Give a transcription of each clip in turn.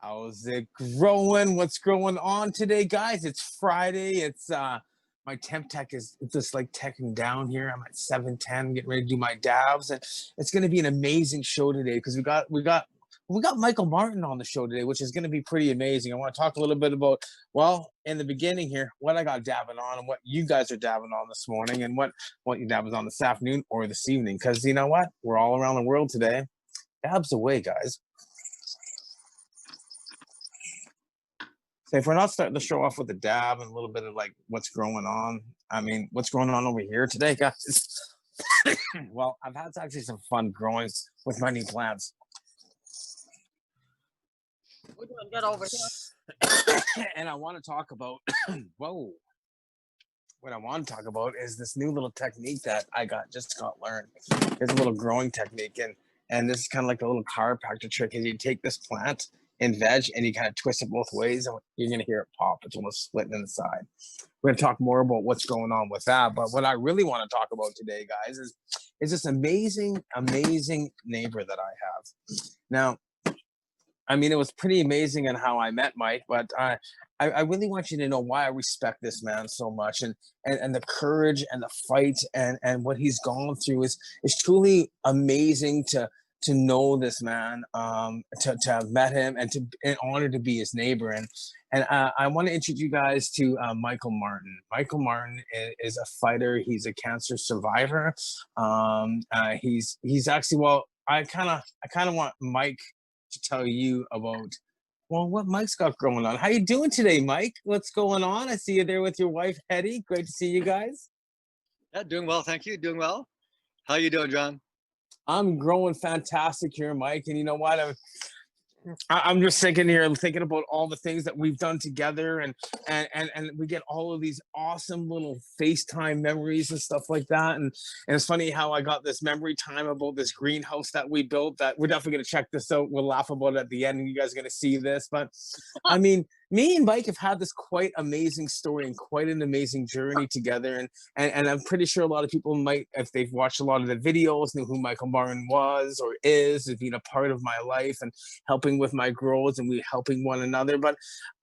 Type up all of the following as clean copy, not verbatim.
How's it growing? What's going on today, guys? It's Friday. It's my temp tech is just like teching down here. I'm at 7:10, getting ready to do my dabs, and it's gonna be an amazing show today because we got Michael Martin on the show today, which is gonna be pretty amazing. I want to talk a little bit about, well, in the beginning here, what I got dabbing on and what you guys are dabbing on this morning and what you dabbing on this afternoon or this evening. Because you know what? We're all around the world today. Dabs away, guys. So if we're not starting the show off with a dab and a little bit of like what's going on, I mean, what's going on over here today, guys? Well, I've had actually some fun growing with my new plants. We're doing good over here. And I want to talk about, whoa, what I want to talk about is this new little technique that I just got learned. It's a little growing technique, and this is kind of like a little chiropractor trick. Is you take this plant in veg and you kind of twist it both ways, and you're gonna hear it pop. It's almost splitting in the side. We're gonna talk more about what's going on with that. But what I really want to talk about today, guys, is this amazing, amazing neighbor that I have. Now, I mean, it was pretty amazing in how I met Mike, but I really want you to know why I respect this man so much, and the courage and the fight and what he's gone through is truly amazing to know this man, to have met him, and honored to be his neighbor. And I want to introduce you guys to Michael Martin. Michael Martin is a fighter. He's a cancer survivor. He's actually, well, I kind of want Mike to tell you about, well, what Mike's got going on. How you doing today, Mike? What's going on? I see you there with your wife, Hetty. Great to see you guys. Yeah, doing well, thank you. Doing well. How you doing, John? I'm growing fantastic here, Mike. And you know what? I'm just thinking here, I'm thinking about all the things that we've done together, and we get all of these awesome little FaceTime memories and stuff like that. And it's funny how I got this memory time about this greenhouse that we built. That we're definitely gonna check this out. We'll laugh about it at the end, and you guys are gonna see this. But I mean, me and Mike have had this quite amazing story and quite an amazing journey together. And I'm pretty sure a lot of people might, if they've watched a lot of the videos, knew who Michael Martin was or is being a part of my life and helping with my growth, and we helping one another. But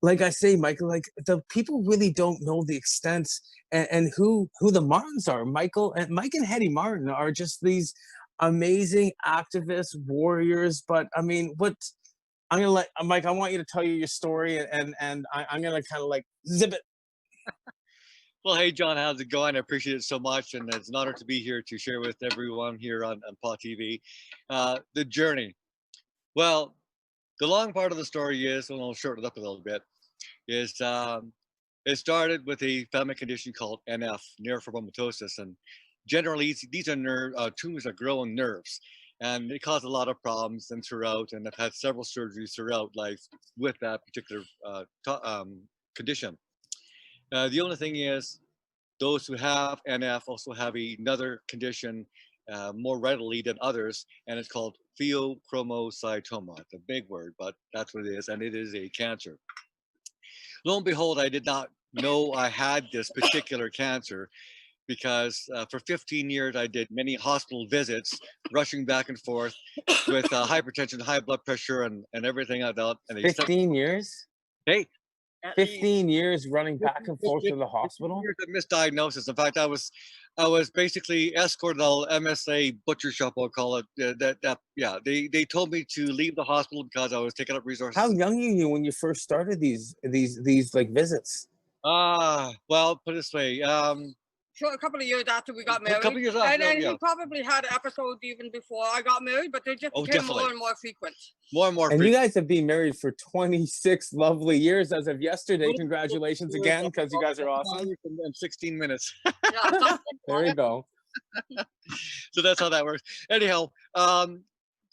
like I say, Michael, like the people really don't know the extent and who the Martins are. Mike and Hetty Martin are just these amazing activists, warriors. But I mean, what I'm gonna let Mike, I want you to tell you your story, and I'm gonna kind of like zip it. Well, hey, John, how's it going? I appreciate it so much, and it's an honor to be here to share with everyone here on Paw TV. The journey. Well, the long part of the story is, and I'll shorten it up a little bit, is it started with a family condition called NF, neurofibromatosis, and generally these are tumors that grow in nerves, and it caused a lot of problems and throughout, and I've had several surgeries throughout life with that particular condition. The only thing is, those who have NF also have another condition more readily than others, and it's called pheochromocytoma. It's a big word, but that's what it is, and it is a cancer. Lo and behold, I did not know I had this particular cancer because for 15 years I did many hospital visits, rushing back and forth with hypertension, high blood pressure, and everything like that. And 15 years? Hey, 15 years running back and forth to the hospital? Years of misdiagnosis. In fact, I was basically escorted to MSA butcher shop, I'll call it. Yeah, they told me to leave the hospital because I was taking up resources. How young were you when you first started these like visits? Well, put it this way. Sure, a couple of years after we got married. A couple of years after, and yeah. he probably had episodes even before I got married, but they just became definitely more and more frequent. More and more And frequent. you guys have been married for 26 lovely years as of yesterday. Congratulations again, because you guys are awesome. In 16 minutes. Yeah, There you go. So that's how that works. Anyhow, the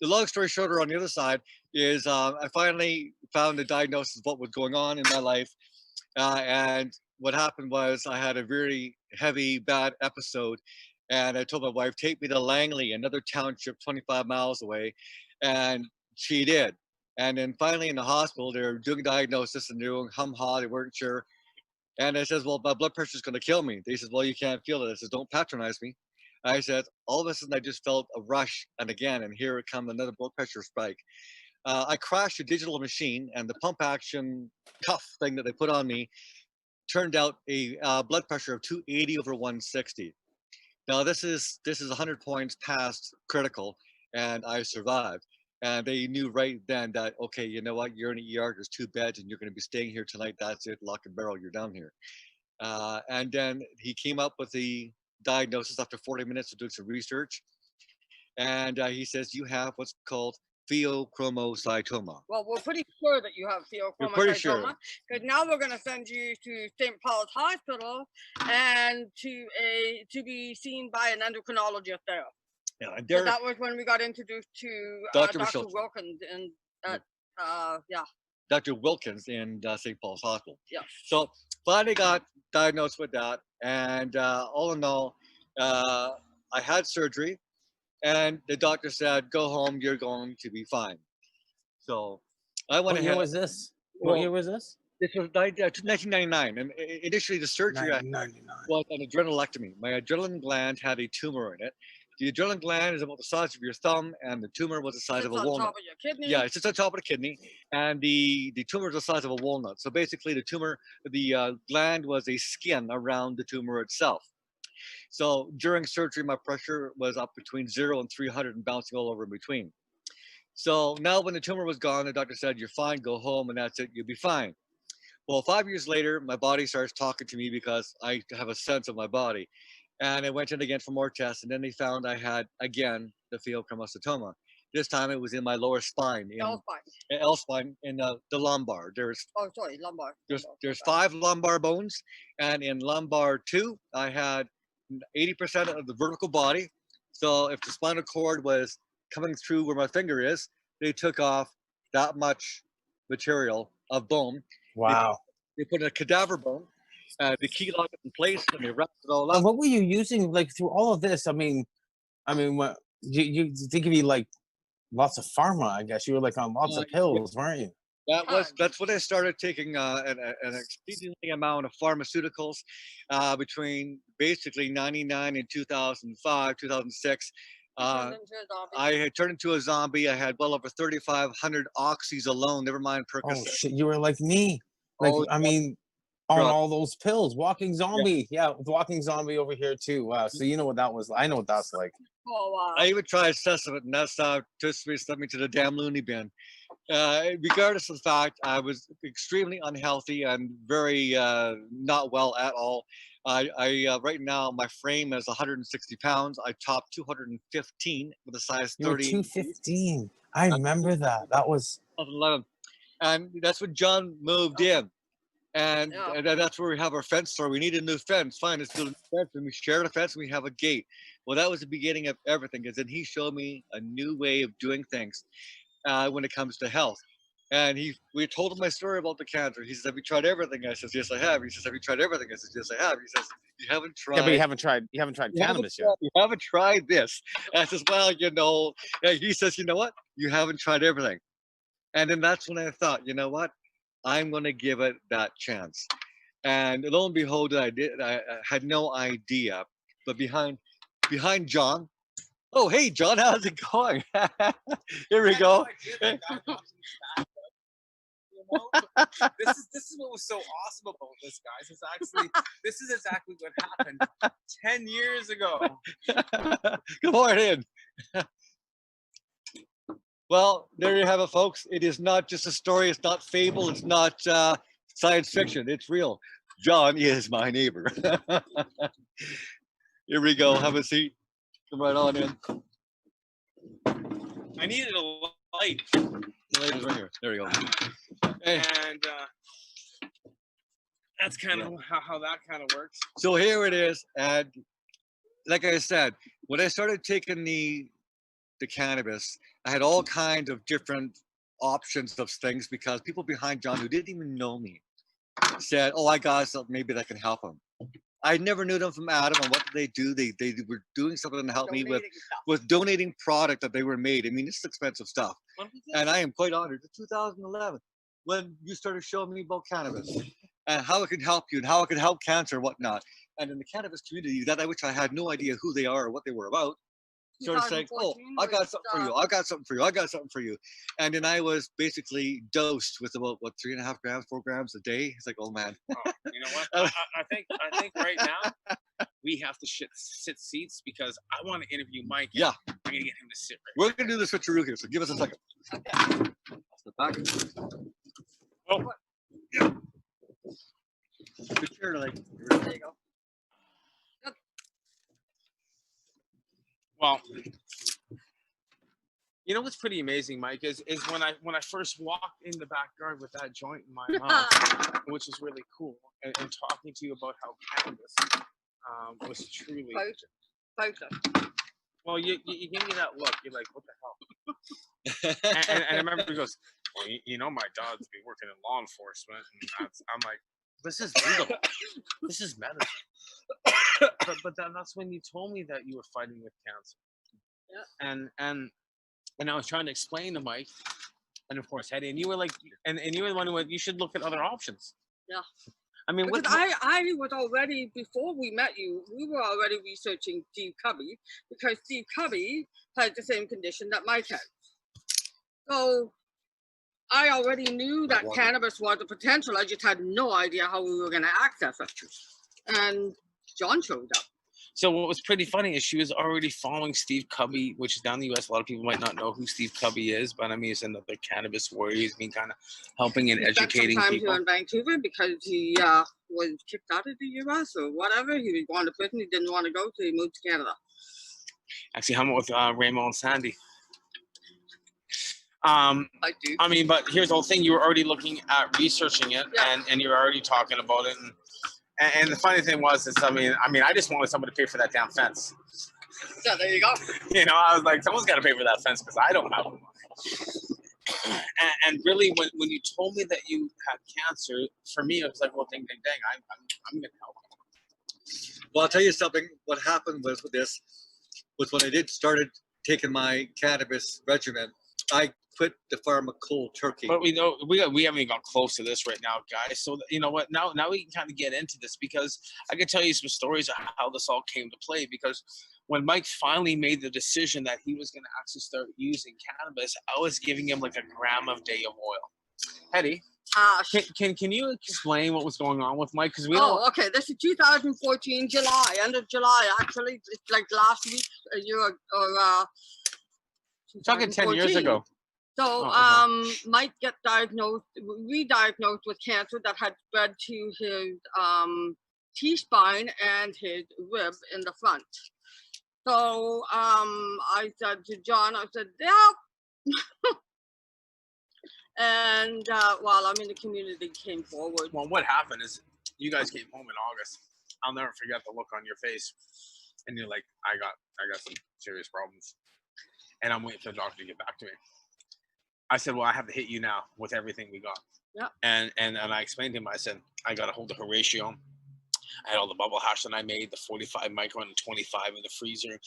long story shorter on the other side is I finally found the diagnosis of what was going on in my life. And what happened was I had a very heavy, bad episode. And I told my wife, take me to Langley, another township 25 miles away. And she did. And then finally in the hospital, they're doing a diagnosis and they're doing hum-ha, they weren't sure. And I says, well, my blood pressure is going to kill me. They says, well, you can't feel it. I says, don't patronize me. I said, all of a sudden I just felt a rush. And again, and here it comes another blood pressure spike. I crashed a digital machine, and the pump action cuff thing that they put on me turned out a blood pressure of 280 over 160. Now this is 100 points past critical, and I survived. And they knew right then that, okay, you know what, you're in an ER, there's 2 beds, and you're going to be staying here tonight. That's it, lock and barrel, you're down here. And then he came up with the diagnosis after 40 minutes of doing some research. And he says, you have what's called pheochromocytoma. Well, we're pretty sure that you have You're pretty sure. pheochromocytoma, because now we're going to send you to St. Paul's Hospital and to be seen by an endocrinologist there. Yeah, and So that was when we got introduced to Dr. Dr. Wilkins and Dr. Wilkins in St. Paul's Hospital. Yeah. So finally got diagnosed with that, and all in all, I had surgery, and the doctor said, "Go home. You're going to be fine." So I went What ahead. year was this? What year was this? This was 1999, and initially the surgery 1999. was an adrenalectomy. My adrenaline gland had a tumor in it. The adrenaline gland is about the size of your thumb, and the tumor was the size of a on walnut. top of your kidney. Yeah, it's just on top of the kidney, and the tumor is the size of a walnut. So basically, the gland was a skin around the tumor itself. So during surgery, my pressure was up between 0 and 300 and bouncing all over in between. So now when the tumor was gone, the doctor said, "You're fine, go home, and that's it, you'll be fine." Well, 5 years later, my body starts talking to me because I have a sense of my body. And I went in again for more tests, and then they found I had, again, the pheochromocytoma. This time it was in my lower spine, L spine, in the lumbar. Lumbar. There's 5 lumbar bones, and in lumbar 2, I had 80% of the vertical body. So if the spinal cord was coming through where my finger is, they took off that much material of bone. Wow. They put in a cadaver bone, the key lock it in place, and they wrapped it all up. And what were you using, like, through all of this? I mean, what you think of you like lots of pharma? I guess you were like on lots of pills, weren't you? That's when I started taking an exceedingly amount of pharmaceuticals between basically 99 and 2005, 2006. I had turned into a zombie. I had well over 3,500 oxys alone, never mind Percocet. Oh shit, you were like me. Like, I mean, on all those pills, walking zombie. Yeah, walking zombie over here too. Wow. So you know what that was? I know what that's like. Oh wow. I even tried Sesame, and that's just sent me to the damn loony bin. Regardless of the fact, I was extremely unhealthy and very not well at all. I right now my frame is 160 pounds. I top 215 with a size 30. You were 215. I remember that. That was 2011, and that's when John moved in, and that's where we have our fence store. We need a new fence. Fine, let's build a new fence, and we share the fence, and we have a gate. Well, that was the beginning of everything, because then he showed me a new way of doing things when it comes to health. And we told him my story about the cancer. He says, "Have you tried everything?" I says, "Yes, I have." He says, "Have you tried everything?" I says, "Yes, I have." He says, "You haven't tried." Yeah, but you haven't tried cannabis yet. You haven't tried this. And I says, "Well, you know," he says, "You know what? You haven't tried everything." And then that's when I thought, you know what? I'm going to give it that chance. And lo and behold, I did. I had no idea. But behind John, oh, hey, John, how's it going? Here we go. This is what was so awesome about this, guys. This is exactly what happened 10 years ago. Good morning. Well, there you have it, folks. It is not just a story. It's not fable. It's not science fiction. It's real. John is my neighbor. Here we go. Have a seat. Come right on in. I needed a light. The light is right here. There you go. And that's kind of how that kind of works. So here it is. And like I said, when I started taking the cannabis, I had all kinds of different options of things, because people behind John who didn't even know me said, "Oh, I got something maybe that can help him." I never knew them from Adam, and what did they do? They were doing something to help me with donating product that they were made. I mean, this is expensive stuff. And I am quite honored. In 2011, when you started showing me about cannabis and how it could help you and how it could help cancer and whatnot. And in the cannabis community, which I had no idea who they are or what they were about, sort of saying, "Oh, 2014 I got was, something for you. I got something for you. I got something for you." And then I was basically dosed with about 3.5 grams, 4 grams a day. It's like, oh man. Oh, you know what? I think right now we have to sit seats because I want to interview Mike. Yeah. I'm gonna get him to sit right. We're gonna do the switcheroo here, so give us a second. Okay. Step back. Oh, Good chair tonight. There you go. well, you know what's pretty amazing, Mike, is when I first walked in the backyard with that joint in my mouth, which is really cool, and talking to you about how cannabis was truly. Focus. Well, you give me that look. You're like, what the hell? and I remember he goes, well, you know, my dad's been working in law enforcement, and I'm like, this is legal. This is medicine. But that's when you told me that you were fighting with cancer. Yeah. And I was trying to explain to Mike, and of course Hetty, and you were like, and you were the one who went, you should look at other options. Yeah. I mean, because I was already, before we met you, we were already researching Steve Cubby, because Steve Cubby had the same condition that Mike had. So I already knew that cannabis was a potential. I just had no idea how we were going to access it. And John showed up. So what was pretty funny is she was already following Steve Cubby, which is down in the U.S. A lot of people might not know who Steve Cubby is, but I mean, he's another cannabis warrior. He's been kind of helping and educating spent some time people. Here in Vancouver because he was kicked out of the U.S. or whatever. He was going to prison. He didn't want to go, so he moved to Canada. Actually, hung out with Raymond and Sandy. I do. I mean, but here's the whole thing. You were already looking at researching it, Yeah. and you're already talking about it. And the funny thing was, I just wanted someone to pay for that damn fence. So there you go. You know, I was like, someone's got to pay for that fence because I don't have money. And really, when you told me that you had cancer, for me, it was like, well, ding, ding, ding, I'm going to help you. Well, I'll tell you something. What happened was with this was when I started taking my cannabis regimen, I quit the pharma cold turkey. But we haven't even got close to this right now, guys. So you know what? Now we can kind of get into this because I can tell you some stories of how this all came to play. Because when Mike finally made the decision that he was going to actually start using cannabis, I was giving him like a gram a day of oil. Hetty, can you explain what was going on with Mike? Because we don't. Oh, okay. This is 2014 July, end of July. Actually, it's like last week, a year or. Talking 10 years ago. So Mike got re-diagnosed with cancer that had spread to his T-spine and his rib in the front. So I said to John, I said, yeah. And while I'm in the community, came forward. Well, what happened is you guys came home in August. I'll never forget the look on your face. And you're like, I got some serious problems. And I'm waiting for the doctor to get back to me. I said, well, I have to hit you now with everything we got. Yeah. And I explained to him, I said, I got to hold the Horatio. I had all the bubble hash that I made, the 45 micron and 25 in the freezer.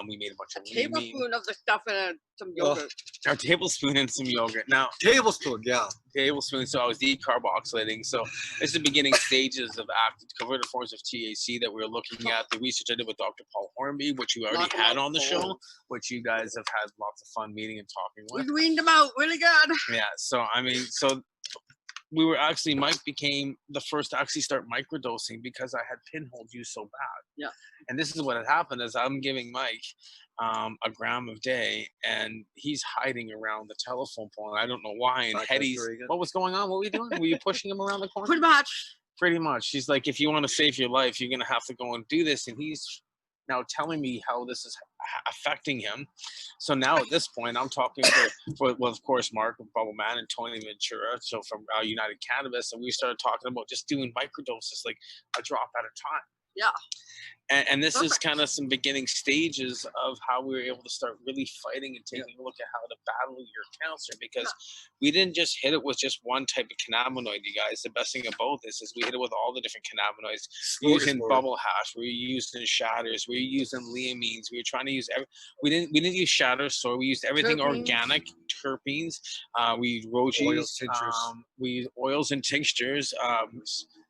We made a bunch of tablespoon of the stuff and some yogurt. A tablespoon and some yogurt. Now, tablespoon, yeah. Tablespoon. So I was decarboxylating. So it's the beginning stages of active converted forms of THC that we were looking at. The research I did with Dr. Paul Hornby, which you already had on the show, which you guys have had lots of fun meeting and talking with. We weaned them out really good. Yeah. So, I mean, we were actually, Mike became the first to actually start microdosing because I had pinholed you so bad. Yeah. And this is what had happened is I'm giving Mike a gram a day and he's hiding around the telephone pole. And I don't know why. And Hetty's, what was going on? What were you doing? Were you pushing him around the corner? Pretty much. Pretty much. She's like, if you want to save your life, you're going to have to go and do this. And he's now telling me how this is affecting him. So now at this point, I'm talking well, of course, Mark, Bubble Man, and Tony Ventura, so from United Cannabis, and we started talking about just doing microdoses, like a drop at a time. Yeah. And this is kind of some beginning stages of how we were able to start really fighting and taking a look at how to battle your cancer, because we didn't just hit it with just one type of cannabinoid, you guys. The best thing about this is we hit it with all the different cannabinoids. We're using bubble hash, we're using shatters, we're using liamines, we were trying to use we didn't use shatters, so we used everything organic, terpenes, we used Roji's, we used oils and tinctures,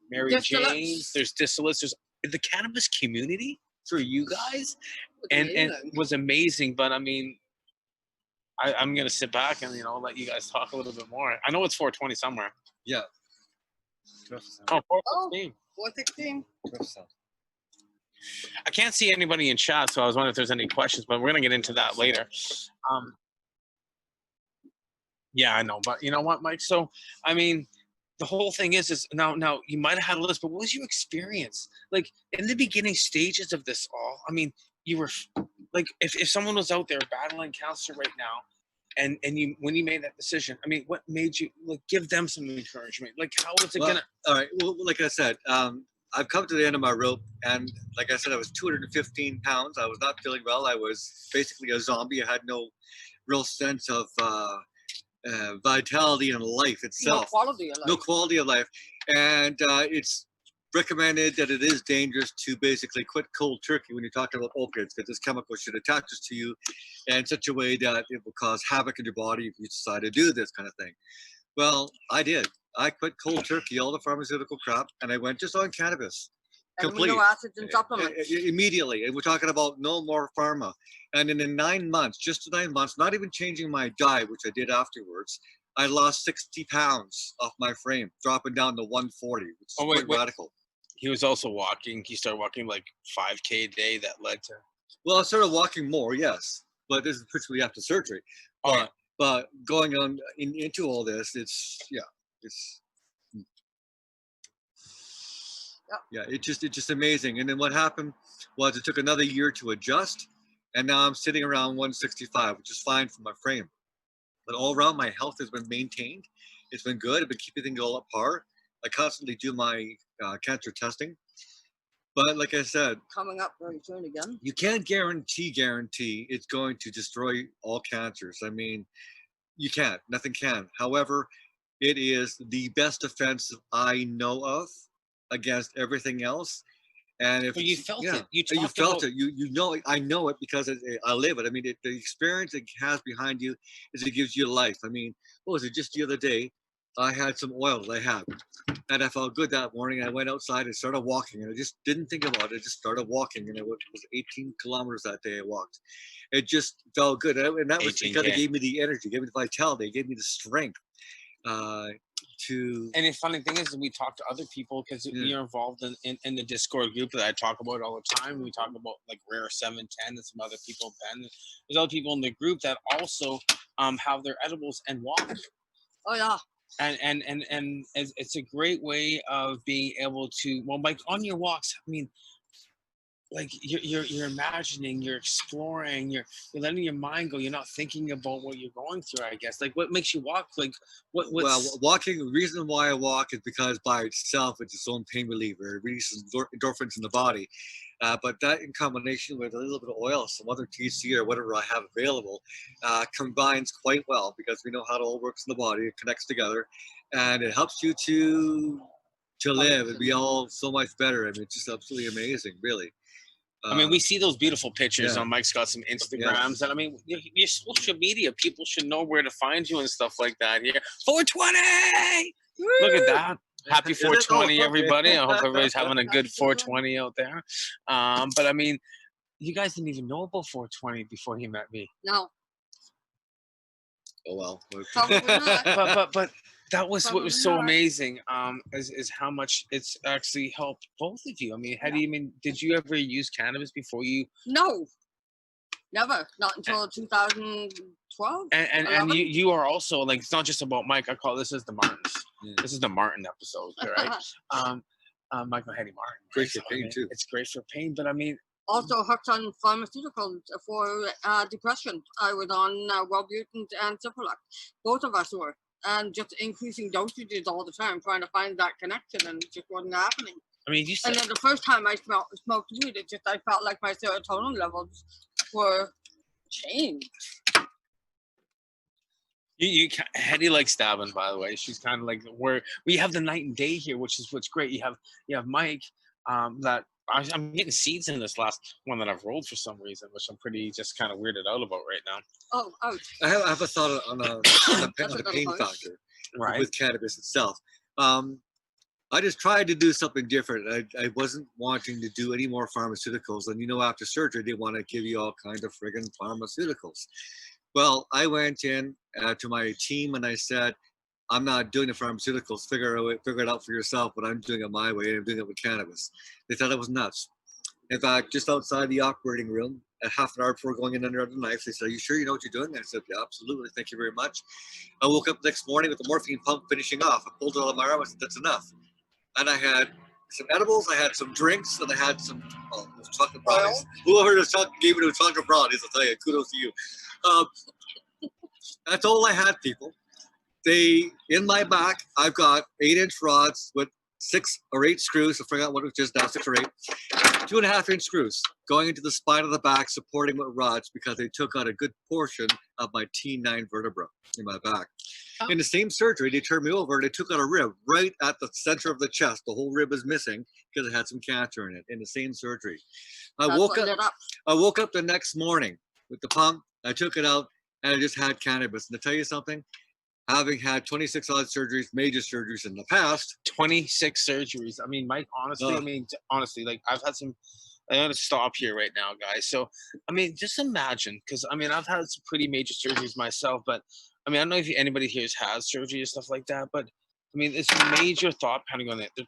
Mary Jane's, there's distillates, there's the cannabis community for you guys and amazing. was amazing. But I mean, I'm gonna sit back and let you guys talk a little bit more. I know it's 420 somewhere. Yeah. Oh, 416. 416. I can't see anybody in chat, so I was wondering if there's any questions, but we're gonna get into that later. Yeah, I know, but you know what, Mike? So, I mean, the whole thing is now you might have had a list, but what was your experience like in the beginning stages of this all? I mean, you were like, if someone was out there battling cancer right now, and you when you made that decision, I mean, what made you like give them some encouragement? Like, how is it Well, gonna? all right. Well, like I said, I've come to the end of my rope, and like I said, I was 215 pounds. I was not feeling well. I was basically a zombie. I had no real sense of vitality in life itself. No quality of life. No quality of life. And it's recommended that it is dangerous to basically quit cold turkey when you're talking about opiates, because this chemical should attach to you in such a way that it will cause havoc in your body if you decide to do this kind of thing. Well, I did. I quit cold turkey, all the pharmaceutical crap, and I went just on cannabis. Complete. Amino acids and supplements. Immediately. And we're talking about no more pharma. And in 9 months, just 9 months, not even changing my diet, which I did afterwards, I lost 60 pounds off my frame, dropping down to 140, which is quite radical. He was also walking. He started walking like 5K a day. That led to. Well, I started walking more, yes, but this is principally after surgery. But going on into all this, it's. Yeah, it's just amazing. And then what happened was it took another year to adjust, and now I'm sitting around 165, which is fine for my frame. But all around, my health has been maintained. It's been good. I've been keeping things all at par. I constantly do my cancer testing. But like I said, coming up very soon again. You can't guarantee it's going to destroy all cancers. I mean, you can't. Nothing can. However, it is the best defense I know of against everything else. And if you felt it, you felt it. You know it. I know it because I live it. I mean, the experience it has behind you is it gives you life. I mean, what was it? Just the other day, I had some oil that I had, and I felt good that morning. I went outside and started walking, and I just didn't think about it. I just started walking, and it was 18 kilometers that day I walked. It just felt good, and that was because it gave me the energy, gave me the vitality, it gave me the strength. And the funny thing is, we talk to other people because you're involved in the Discord group that I talk about all the time. We talk about like Rare 710 and some other people. Ben, there's other people in the group that also have their edibles and walk. Oh yeah. And it's a great way of being able to like on your walks. I mean, like you're imagining, you're exploring, you're letting your mind go. You're not thinking about what you're going through. I guess like what makes you walk? Like what's... Well, walking. The reason why I walk is because by itself it's its own pain reliever. It releases endorphins in the body. But that in combination with a little bit of oil, some other THC or whatever I have available, combines quite well because we know how it all works in the body. It connects together, and it helps you to live and be all so much better. I mean, it's just absolutely amazing, really. I mean, we see those beautiful pictures on Mike's got some Instagrams, and I mean, your social media, people should know where to find you and stuff like that. Here, 420. Woo! Look at that. Happy 420, everybody. I hope everybody's having a good 420 out there. But I mean, you guys didn't even know about 420 before he met me. No. Oh well. But that was what was so amazing. Is how much it's actually helped both of you. I mean, Hetty, I mean, did you ever use cannabis before you? No. Never. Not until 2012. And you are also like, it's not just about Mike. I call this is the Martins. This is the Martin episode, right? Michael Hetty Martin. Great for pain too. It's great for pain, but I mean, also hooked on pharmaceuticals for depression. I was on Wellbutrin and Cipralex. Both of us were, and just increasing dosages all the time, trying to find that connection, and it just wasn't happening. I mean, you said, and then the first time I smoked weed, I felt like my serotonin levels were changed. Hetty likes stabbing, by the way. She's kind of like where we have the night and day here, which is what's great. You have Mike that I'm getting seeds in this last one that I've rolled for some reason, which I'm pretty just kind of weirded out about right now. Oh. I have a thought on the pain factor, right, with cannabis itself. I I just tried to do something different. I wasn't wanting to do any more pharmaceuticals. And after surgery, they want to give you all kinds of friggin' pharmaceuticals. Well, I went in to my team and I said, I'm not doing the pharmaceuticals. Figure it out for yourself, but I'm doing it my way, and I'm doing it with cannabis. They thought I was nuts. In fact, just outside the operating room, at half an hour before going in under the knife, they said, "Are you sure you know what you're doing?" I said, "Yeah, absolutely. Thank you very much." I woke up the next morning with the morphine pump finishing off. I pulled it out of my arm. I said, "That's enough." And I had some edibles, I had some drinks, and I had some chocolate brownies. Whoever gave me the chocolate brownies, I'll tell you, kudos to you. That's all I had, people. In my back, I've got 8-inch rods with 6 or 8 screws. I forgot what it was just now, 6 or 8. 2.5-inch screws going into the spine of the back, supporting with rods because they took out a good portion of my T9 vertebra in my back. Oh. In the same surgery, they turned me over. They took out a rib right at the center of the chest. The whole rib is missing because it had some cancer in it. In the same surgery, I woke up the next morning with the pump. I took it out and I just had cannabis. And to tell you something, having had 26 odd surgeries, major surgeries in the past. 26 surgeries. I mean, Mike, honestly, like I've had some, I'm going to stop here right now, guys. So, I mean, just imagine, because I mean, I've had some pretty major surgeries myself, but I mean, I don't know if anybody here has surgery and stuff like that, but I mean, it's a major thought pattern on it. They're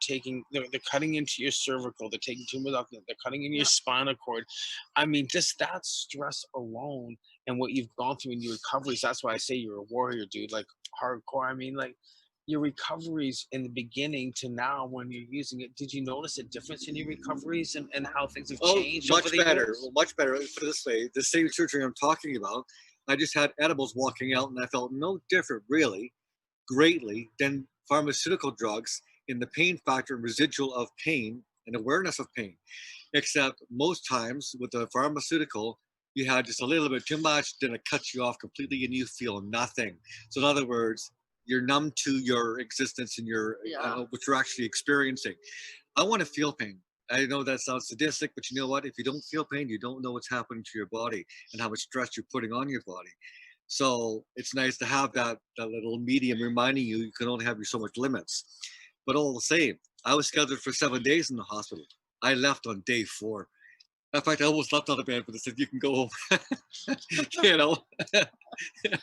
cutting into your cervical, they're taking tumors off, they're cutting in your spinal cord. I mean, just that stress alone and what you've gone through in your recoveries. That's why I say you're a warrior, dude. Like hardcore. I mean, like your recoveries in the beginning to now when you're using it, did you notice a difference in your recoveries and how things have changed? Much better. Well, much better. Put it this way, the same surgery I'm talking about, I just had edibles walking out and I felt no different really, greatly, than pharmaceutical drugs in the pain factor and residual of pain and awareness of pain. Except most times with the pharmaceutical, you had just a little bit too much, then it cuts you off completely and you feel nothing. So in other words, you're numb to your existence and what you're actually experiencing. I want to feel pain. I know that sounds sadistic, but you know what? If you don't feel pain, you don't know what's happening to your body and how much stress you're putting on your body. So it's nice to have that little medium reminding you can only have so much limits. But all the same, I was scheduled for 7 days in the hospital. I left on day 4. In fact, I almost left out of bed, but they said, "You can go home."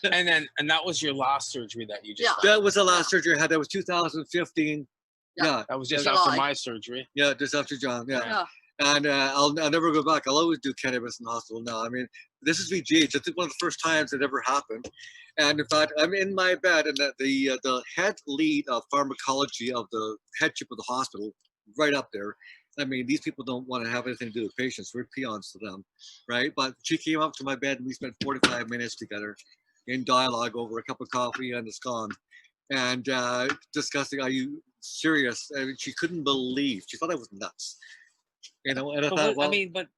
And that was your last surgery that you just had. That was the last surgery I had. That was 2015. Yeah. That was just after my surgery. Yeah, just after John. Yeah. And I'll never go back. I'll always do cannabis in the hospital now. I mean, this is VGH. I think one of the first times it ever happened. And in fact, I'm in my bed, and the head lead of pharmacology of the headship of the hospital, right up there. I mean, these people don't want to have anything to do with patients. We're peons to them, right? But she came up to my bed, and we spent 45 minutes together in dialogue over a cup of coffee and a scone, and discussing, "Are you serious?" I mean, she couldn't believe. She thought I was nuts. And I thought, well, I mean, but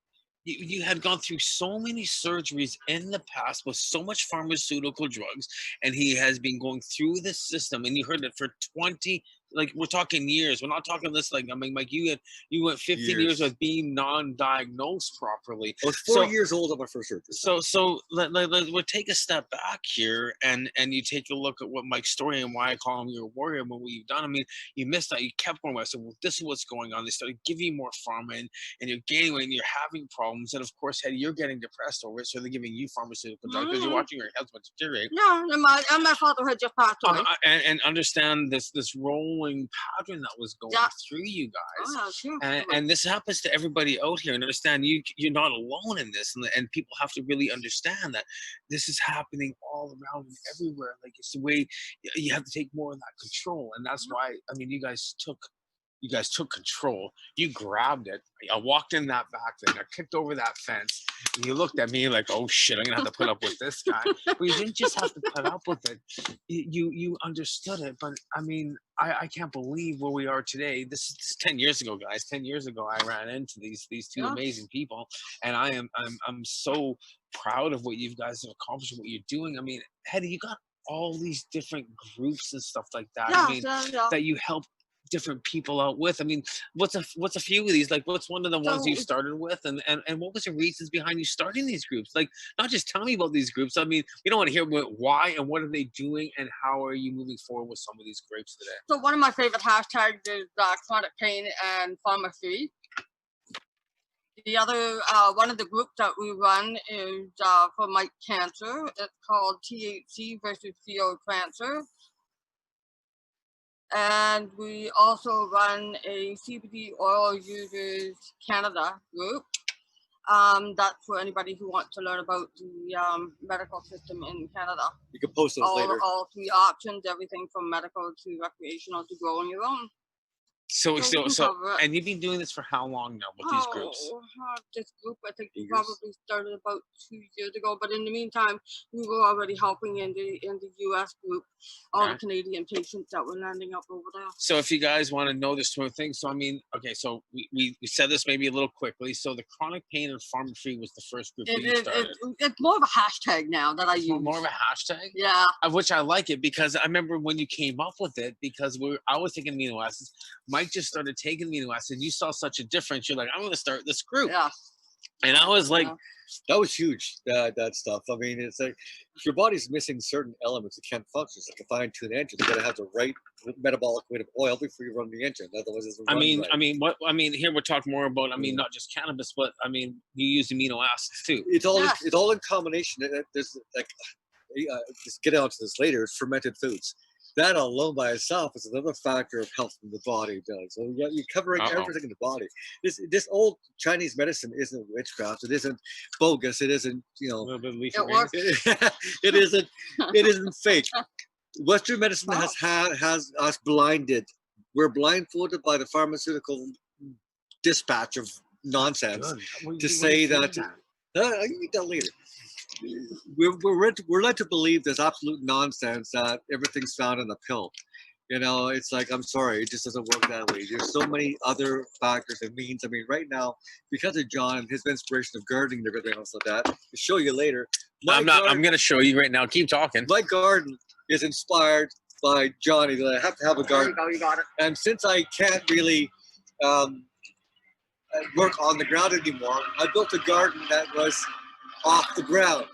you had gone through so many surgeries in the past with so much pharmaceutical drugs, and he has been going through the system, and you heard it for 20, like we're talking years. We're not talking this like, I mean, like you went 15 years with being non-diagnosed properly. I was 4 years old on my first surgery. So we'll take a step back here and you take a look at what Mike's story and why I call him your warrior and what you've done. I mean, you missed that. You kept going. I said, well, this is what's going on. They started giving you more pharma and you're gaining weight and you're having problems. And of course, Hetty, you're getting depressed over it. So they're giving you pharmaceutical drugs because you're watching your health deteriorate. No, and my father had just passed away. And understand this rolling pattern that was going through you guys. Oh, sure. And this happens to everybody out here. And understand you're not alone in this. And people have to really understand that this is happening all around and everywhere. Like it's the way you have to take more of that control. And that's why, I mean, you guys took control. You grabbed it. I walked in that back thing. I kicked over that fence. And you looked at me like, oh shit, I'm gonna have to put up with this guy. But you didn't just have to put up with it. You understood it. But I mean, I can't believe where we are today. This is 10 years ago, guys. 10 years ago, I ran into these two amazing people, and I'm so proud of what you guys have accomplished, what you're doing. I mean, Hetty, you got all these different groups and stuff like that. I mean, that you help different people out with? I mean, what's a few of these? Like, what's one of the ones So you started with, and what was your reasons behind you starting these groups? Like, not just tell me about these groups. I mean, we don't want to hear why and what are they doing and how are you moving forward with some of these groups today? So one of my favorite hashtags is chronic pain and pharmacy. The other, one of the groups that we run is for Mike Cancer. It's called THC versus CO Cancer. And we also run a CBD oil users Canada group. That's for anybody who wants to learn about the medical system in Canada. You can post those later. All three options, everything from medical to recreational to growing your own. So, So we can cover it. and you've been doing this for how long now with these groups? This group, I think, Years. probably started about 2 years ago. But in the meantime, we were already helping in the US group, all the Canadian patients that were landing up over there. So if you guys want to know this sort of thing, so I mean, okay, so we said this maybe a little quickly. So the chronic pain and pharmacy was the first group that you started. It's more of a hashtag now that I use. More of a hashtag? Yeah. Of which I like it because I remember when you came up with it, because I was taking amino acids. Mike just started taking amino acids. You saw such a difference. You're like, I'm going to start this group. Yeah. And I was like, That was huge, that stuff. I mean, it's like if your body's missing certain elements, it can't function. It's like a fine-tuned engine. You got to have the right metabolic weight of oil before you run the engine. Otherwise, it doesn't run right. Here we're talking more about, not just cannabis, but you use amino acids too. It's all in combination. There's like, just get onto this later. It's fermented foods. That alone by itself is another factor of health in the body does. So you're covering everything in the body. This old Chinese medicine isn't witchcraft. It isn't bogus. It isn't, A little bit of leafy It greens. works. it isn't fake. Western medicine has us blinded. We're blindfolded by the pharmaceutical dispatch of nonsense to say that. I can eat that later. We're led to believe there's absolute nonsense that everything's found in a pill. It's like, I'm sorry, it just doesn't work that way. There's so many other factors and means. I mean, right now, because of John and his inspiration of gardening and everything else like that, to show you later. I'm going to show you right now. Keep talking. My garden is inspired by Johnny. That I have to have a garden. There you go, you got it. And since I can't really work on the ground anymore, I built a garden that was off the ground.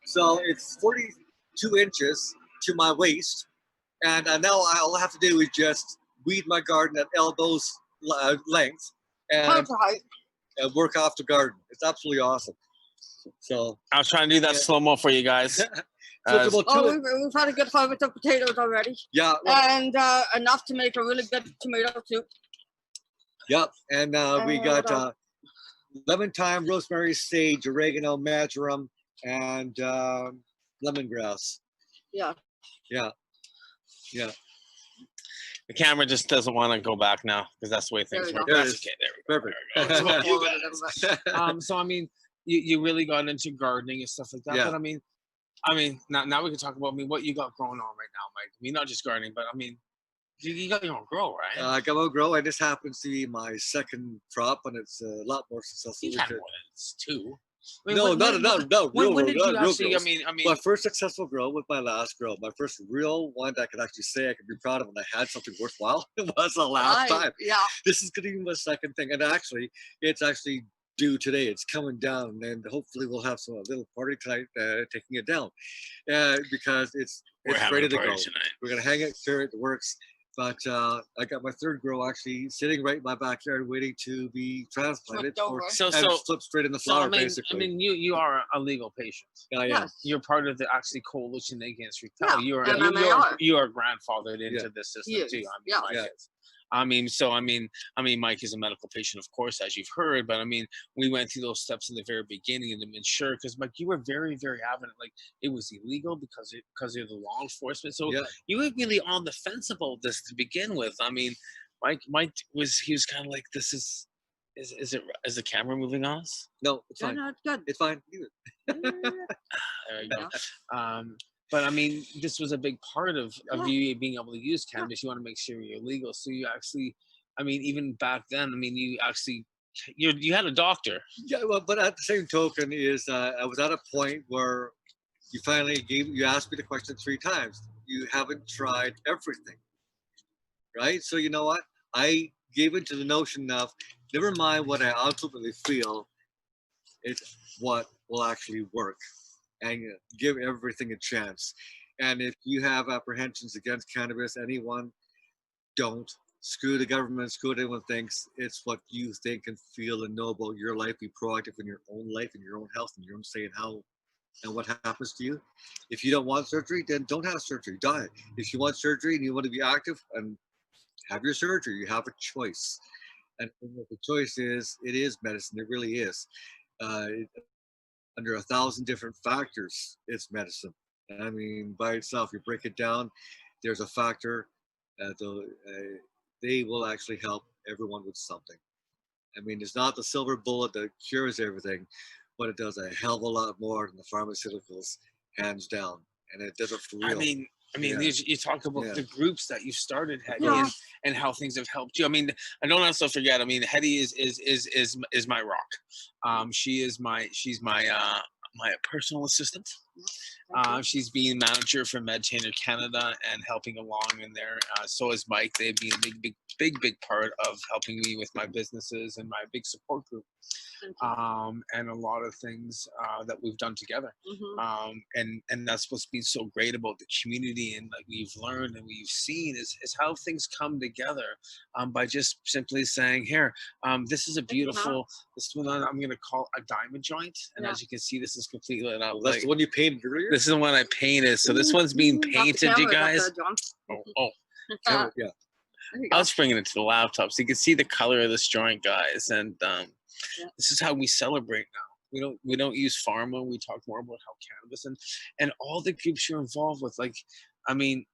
So it's 42 inches to my waist. And now all I have to do is just weed my garden at elbows length and work off the garden. It's absolutely awesome. So I was trying to do that slow-mo for you guys. We've had a good harvest of potatoes already. Yeah. And enough to make a really good tomato soup. Yep. And we got lemon thyme, rosemary, sage, oregano, marjoram, and lemongrass. Yeah. Yeah. Yeah. The camera just doesn't want to go back now because that's the way things work. There it That's is. okay. There we go. Perfect. You guys. So you really got into gardening and stuff like that. Yeah. But now we can talk about what you got going on right now, Mike. Not just gardening, but you got your own grow, right? I got my own grow, and this happens to be my second crop, and it's a lot more successful. You had more than it's two. When did you actually? My first successful grow was my last grow. My first real one that I could actually say I could be proud of, and I had something worthwhile. It was the last time. Yeah. This is going to be my second thing, and it's actually due today. It's coming down, and hopefully we'll have a little party tonight taking it down, because it's ready to go. Tonight. We're gonna hang it, clear it, the works. But I got my third grow actually sitting right in my backyard, waiting to be transplanted. So flip straight in the flower, basically. You are a legal patient. Yes. You're part of the coalition against retail. Yeah. You are grandfathered into this system too. Mike is a medical patient, of course, as you've heard, but we went through those steps in the very beginning and to ensure, because Mike, you were very, very adamant, like it was illegal because of the law enforcement. So you were really on the fence about this to begin with. Mike was kind of like, is the camera moving on us? No, it's fine. No, it's good. It's fine. There you go. But this was a big part of you being able to use cannabis. You want to make sure you're legal. So you actually, even back then, you had a doctor. Yeah, well, but at the same token is I was at a point where you finally you asked me the question 3 times. You haven't tried everything, right? So you know what? I gave into the notion of never mind what I ultimately feel, it's what will actually work, and give everything a chance. And if you have apprehensions against cannabis, anyone, don't. Screw the government, screw what anyone thinks. It's what you think and feel and know about your life. Be proactive in your own life and your own health and your own say and how and what happens to you. If you don't want surgery, then don't have surgery. Die. If you want surgery and you want to be active and have your surgery, you have a choice. And what the choice is, it is medicine. It really is. Uh, Under 1,000 different factors, it's medicine. I mean, by itself, you break it down, there's a factor. They will actually help everyone with something. I mean, it's not the silver bullet that cures everything, but it does a hell of a lot more than the pharmaceuticals, hands down. And it does it for real. I mean, Yeah. you talk about Yeah. the groups that you've started, Hetty, Yeah. and how things have helped you. I mean, I don't also forget. I mean, Hetty is my rock. She's my my personal assistant. She's being manager for MedTainer Canada and helping along in there. So is Mike. They've been a big part of helping me with my businesses and my big support group. And a lot of things that we've done together. And that's what's been so great about the community, and like we've learned and we've seen is how things come together by just simply saying, here, this is a beautiful, this one I'm going to call a diamond joint. And as you can see, this is completely lit up. That's the one you painted earlier? This is the one I painted. So this one's being painted, you guys. Oh. Yeah. I was bringing it to the laptop so you can see the color of this joint, guys. And this is how we celebrate now. We don't use pharma. We talk more about how cannabis and all the groups you're involved with. Like, I mean,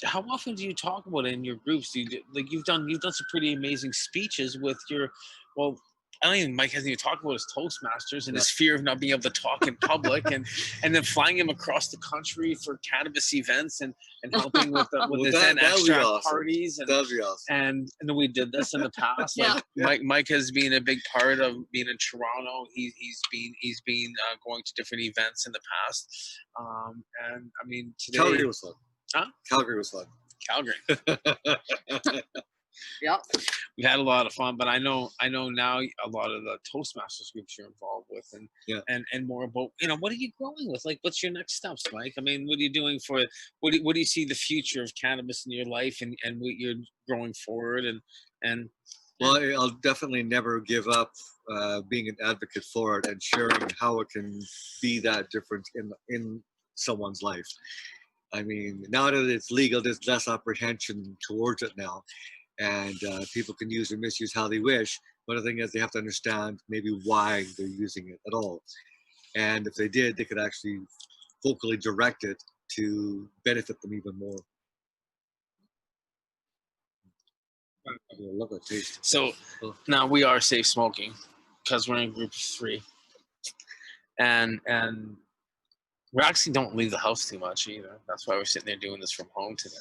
how often do you talk about it in your groups? Do you, like you've done some pretty amazing speeches with your, well, I don't even, Mike hasn't even talked about his Toastmasters and his fear of not being able to talk in public, and then flying him across the country for cannabis events and helping with his Zen extract parties. And that'd be awesome. And we did this in the past. Like Mike has been a big part of being in Toronto. He's been going to different events in the past. And I mean, today Calgary was fun. Huh? Calgary was fun. Calgary. Yep. We've had a lot of fun, but I know now a lot of the Toastmasters groups you're involved with, and more about, what are you growing with? Like, what's your next steps, Mike? I mean, what are you doing for, what do you see the future of cannabis in your life and what you're growing forward and Well, I'll definitely never give up being an advocate for it and sharing how it can be that different in someone's life. I mean, now that it's legal, there's less apprehension towards it now. And people can use or misuse how they wish. But the thing is, they have to understand maybe why they're using it at all. And if they did, they could actually vocally direct it to benefit them even more. I love that taste. So now we are safe smoking because we're in group of 3. And we actually don't leave the house too much either. That's why we're sitting there doing this from home today.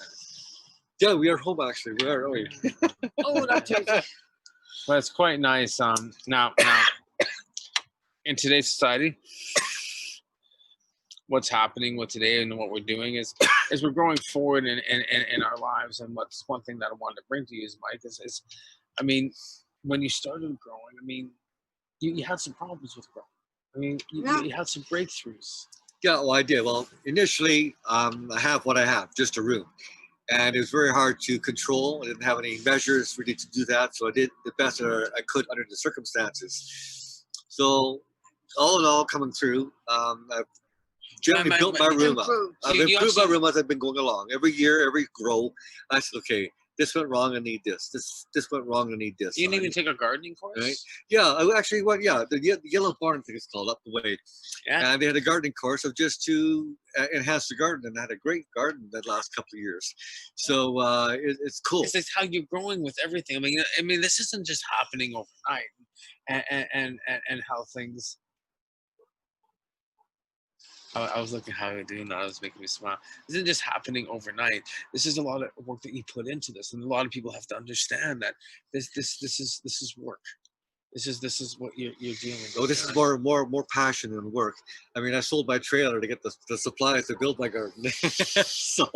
Yeah, we are home actually. We are. Oh, that's tasty. But it's quite nice. Now, in today's society, what's happening with today and what we're doing is we're growing forward in our lives. And what's one thing that I wanted to bring to you is, Mike, is I mean, when you started growing, I mean, you had some problems with growing. I mean, you had some breakthroughs. Yeah, well, I did. Well, initially, I have what I have, just a room. And it was very hard to control. I didn't have any measures really to do that. So I did the best that I could under the circumstances. So all in all, coming through, I've generally built my room up. I've improved my room as I've been going along. Every year, every grow, I said, okay, this went wrong, I need this. This went wrong, I need this. You didn't even take a gardening course? Right? Yeah, I actually went, the Yellow Barn, I think it's called, up the way. Yeah. And they had a gardening course of just to enhance the garden, and I had a great garden that last couple of years. So it's cool. It's how you're growing with everything. I mean, this isn't just happening overnight, and how things. I was looking how you're doing that. It was making me smile. This isn't just happening overnight. This is a lot of work that you put into this, and a lot of people have to understand that this is work. This is what you're dealing with. Oh, this is more passion than work. I mean, I sold my trailer to get the supplies to build my garden. So,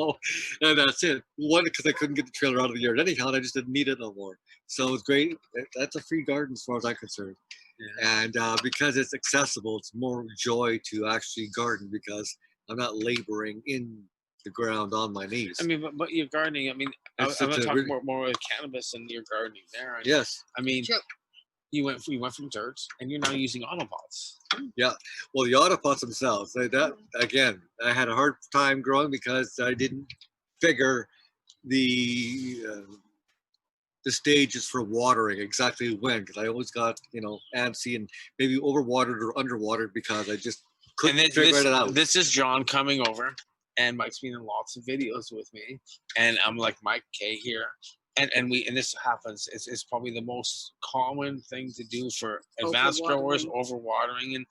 and that's it. One, because I couldn't get the trailer out of the yard anyhow, and I just didn't need it no more. So it's great. That's a free garden as far as I'm concerned. Yeah. And because it's accessible, it's more joy to actually garden because I'm not laboring in the ground on my knees. I mean, but you're gardening. I mean, I'm not talking more with cannabis and you're gardening there. And, yes. I mean, you went from dirt and you're now using autopots. Yeah. Well, the autopots themselves, that again, I had a hard time growing because I didn't figure the stages for watering exactly when, because I always got, antsy and maybe overwatered or underwatered because I just couldn't figure it out. This is John coming over, and Mike's been in lots of videos with me, and I'm like, Mike, okay, here. And this happens. It's probably the most common thing to do for advanced growers, overwatering,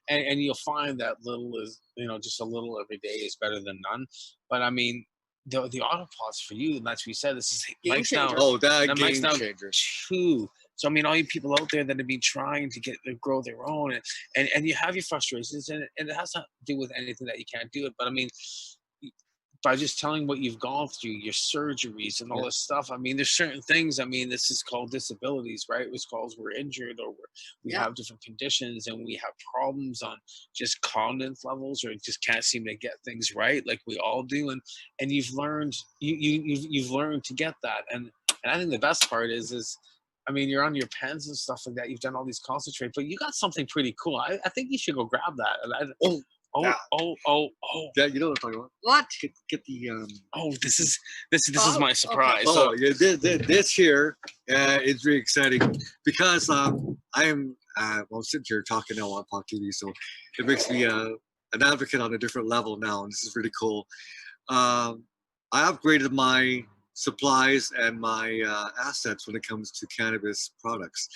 and you'll find that little is just a little every day is better than none. But I mean, the autopots for you, and that's what you said. This is Mike's now. Oh, that game changer. 2. So I mean, all you people out there that have been trying to grow their own, and you have your frustrations, and it has not to do with anything that you can't do it. But I mean, by just telling what you've gone through, your surgeries and all this stuff. I mean, there's certain things. I mean, this is called disabilities, right? It's called we're injured or we have different conditions and we have problems on just confidence levels or just can't seem to get things right, like we all do. And you've learned you've learned to get that. And I think the best part is I mean, you're on your pens and stuff like that. You've done all these concentrate, but you got something pretty cool. I think you should go grab that. Oh! Yeah, you know what I'm talking about. What? Get the Oh, this is my surprise. Okay. So yeah, this here is really exciting because I'm sitting here talking now on Pop TV, so it makes me an advocate on a different level now, and this is really cool. I upgraded my supplies and my assets when it comes to cannabis products,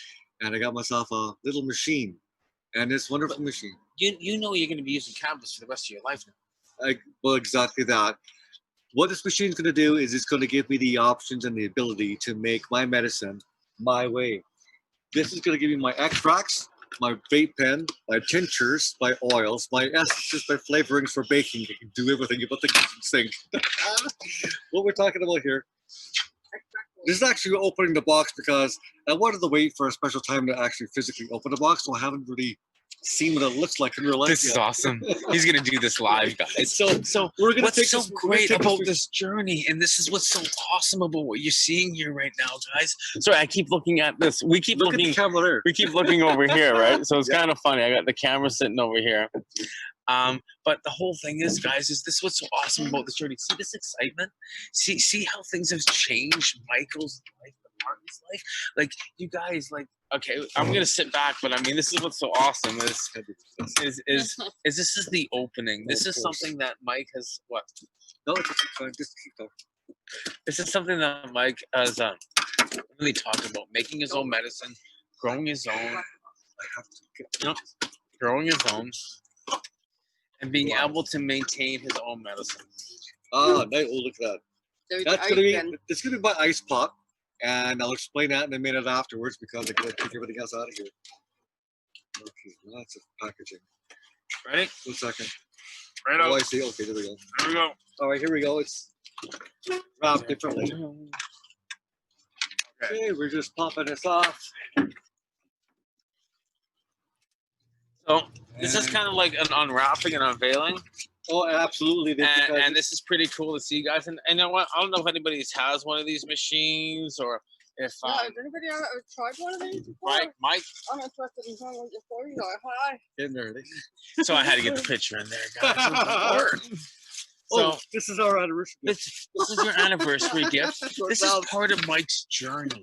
and I got myself a little machine, and this wonderful machine. You know you're going to be using cannabis for the rest of your life now. Well, exactly that. What this machine is going to do is it's going to give me the options and the ability to make my medicine my way. This is going to give me my extracts, my vape pen, my tinctures, my oils, my essences, my flavorings for baking. You can do everything but the kitchen sink. What we're talking about here. This is actually opening the box because I wanted to wait for a special time to actually physically open the box, so I haven't really seen what it looks like in real life. This is awesome. He's gonna do this live, guys. So we're gonna what's so great about this journey, and this is what's so awesome about what you're seeing here right now, guys. Sorry, I keep looking at this. We keep looking. At the camera there. We keep looking over here, right? So it's kind of funny. I got the camera sitting over here. But the whole thing is, guys, is this what's so awesome about this journey? See this excitement? See how things have changed Michael's life, Martin's life. Like you guys, like okay, I'm gonna sit back, but I mean, this is what's so awesome is this is the opening. This is something that Mike has what? No, it's fine. Just keep going. This is something that Mike has really talked about: making his own medicine, growing his own, growing his own. And being able to maintain his own medicine. Oh, nice. Oh, look at that. That's gonna be my ice pot, and I'll explain that in a minute afterwards because I gotta take everything else out of here. Okay, lots of packaging. Ready? 1 second. Right Oh, out. I see. Okay, there we go. There we go. All right, here we go. It's wrapped differently. Okay, we're just popping this off. So this is kind of like an unwrapping and unveiling. Oh, absolutely. And this is pretty cool to see, guys. And you know what? I don't know if anybody has one of these machines or if. Has anybody ever tried one of these before? Mike. I'm interested in trying one before you. Hi. Getting there. So I had to get the picture in there, guys. So this is our anniversary gift. This is your anniversary gift. This is part of Mike's journey.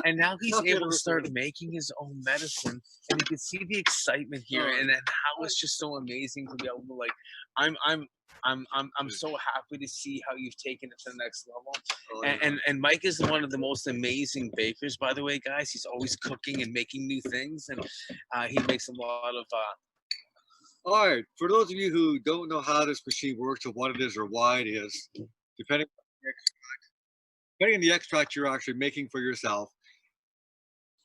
And now he's able to start making his own medicine. And you can see the excitement here and how it's just so amazing to be able to like I'm so happy to see how you've taken it to the next level. And Mike is one of the most amazing bakers, by the way, guys. He's always cooking and making new things, and he makes a lot of all right, for those of you who don't know how this machine works or what it is or why it is, depending on the extract you're actually making for yourself,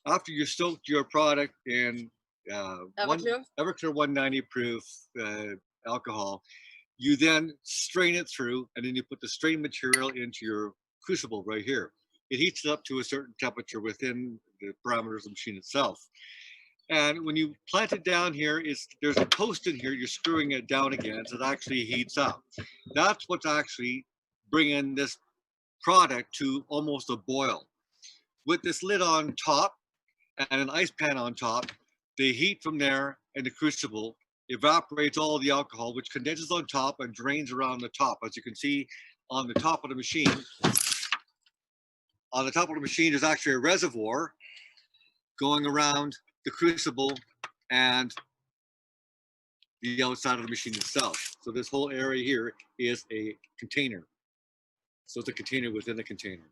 after you soaked your product in Everclear? Everclear 190 proof alcohol, you then strain it through, and then you put the strain material into your crucible right here. It heats it up to a certain temperature within the parameters of the machine itself. And when you plant it down here, there's a post in here, you're screwing it down again, so it actually heats up. That's what's actually bringing this product to almost a boil. With this lid on top and an ice pan on top, the heat from there in the crucible evaporates all the alcohol, which condenses on top and drains around the top. As you can see on the top of the machine, there's actually a reservoir going around the crucible and the outside of the machine itself. So this whole area here is a container. So it's a container within a container.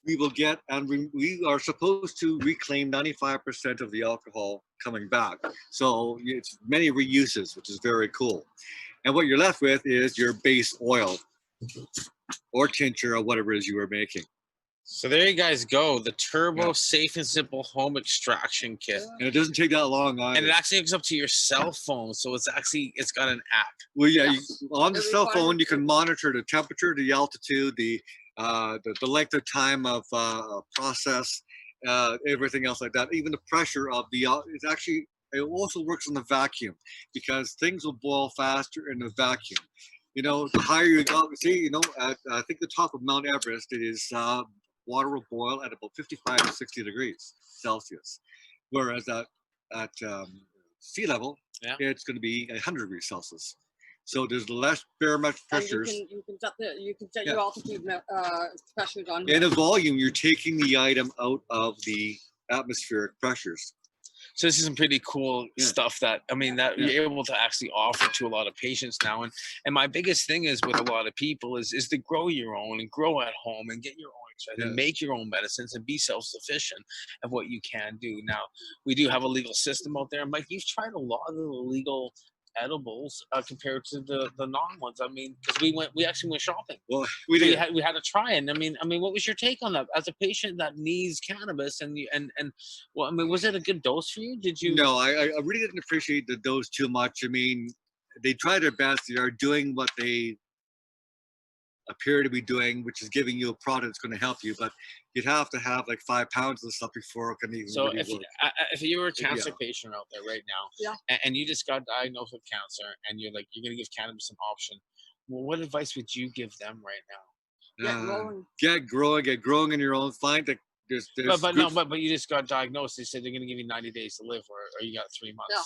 We will get, and we are supposed to reclaim 95% of the alcohol coming back. So it's many reuses, which is very cool. And what you're left with is your base oil or tincture or whatever it is you are making. So there you guys go, the Turbo Safe and Simple Home Extraction Kit. And it doesn't take that long either. And it actually hooks up to your cell phone, so it's got an app. Well, yeah, on the cell phone, you can monitor the temperature, the altitude, the length of time of process, everything else like that. Even the pressure of the, it also works on the vacuum, because things will boil faster in the vacuum. You know, the higher you go, see, you know, I think the top of Mount Everest, it is water will boil at about 55 to 60 degrees Celsius, whereas at sea level, it's going to be 100 degrees Celsius. So there's less barometric pressures. You can set your altitude pressures on here. In a volume, you're taking the item out of the atmospheric pressures. So this is some pretty cool stuff that, I mean, that you're able to actually offer to a lot of patients now. And my biggest thing is with a lot of people is to grow your own and grow at home and get your own extract and make your own medicines and be self-sufficient of what you can do. Now, we do have a legal system out there. Mike, you've tried a lot of the legal edibles compared to the non ones. I mean, because we actually went shopping. Well, we had to try it. And I mean, what was your take on that as a patient that needs cannabis? And well, I mean, was it a good dose for you? Did you? No, I really didn't appreciate the dose too much. I mean, they try their best. They are doing what they appear to be doing, which is giving you a product that's going to help you, but you'd have to have like 5 pounds of stuff before it can even really work. If you were a cancer patient out there right now, and you just got diagnosed with cancer, and you're like, you're going to give cannabis an option, well, what advice would you give them right now? Get growing. Get growing in your own. Find that there's but you just got diagnosed. They said they're going to give you 90 days to live, or you got 3 months. Yeah.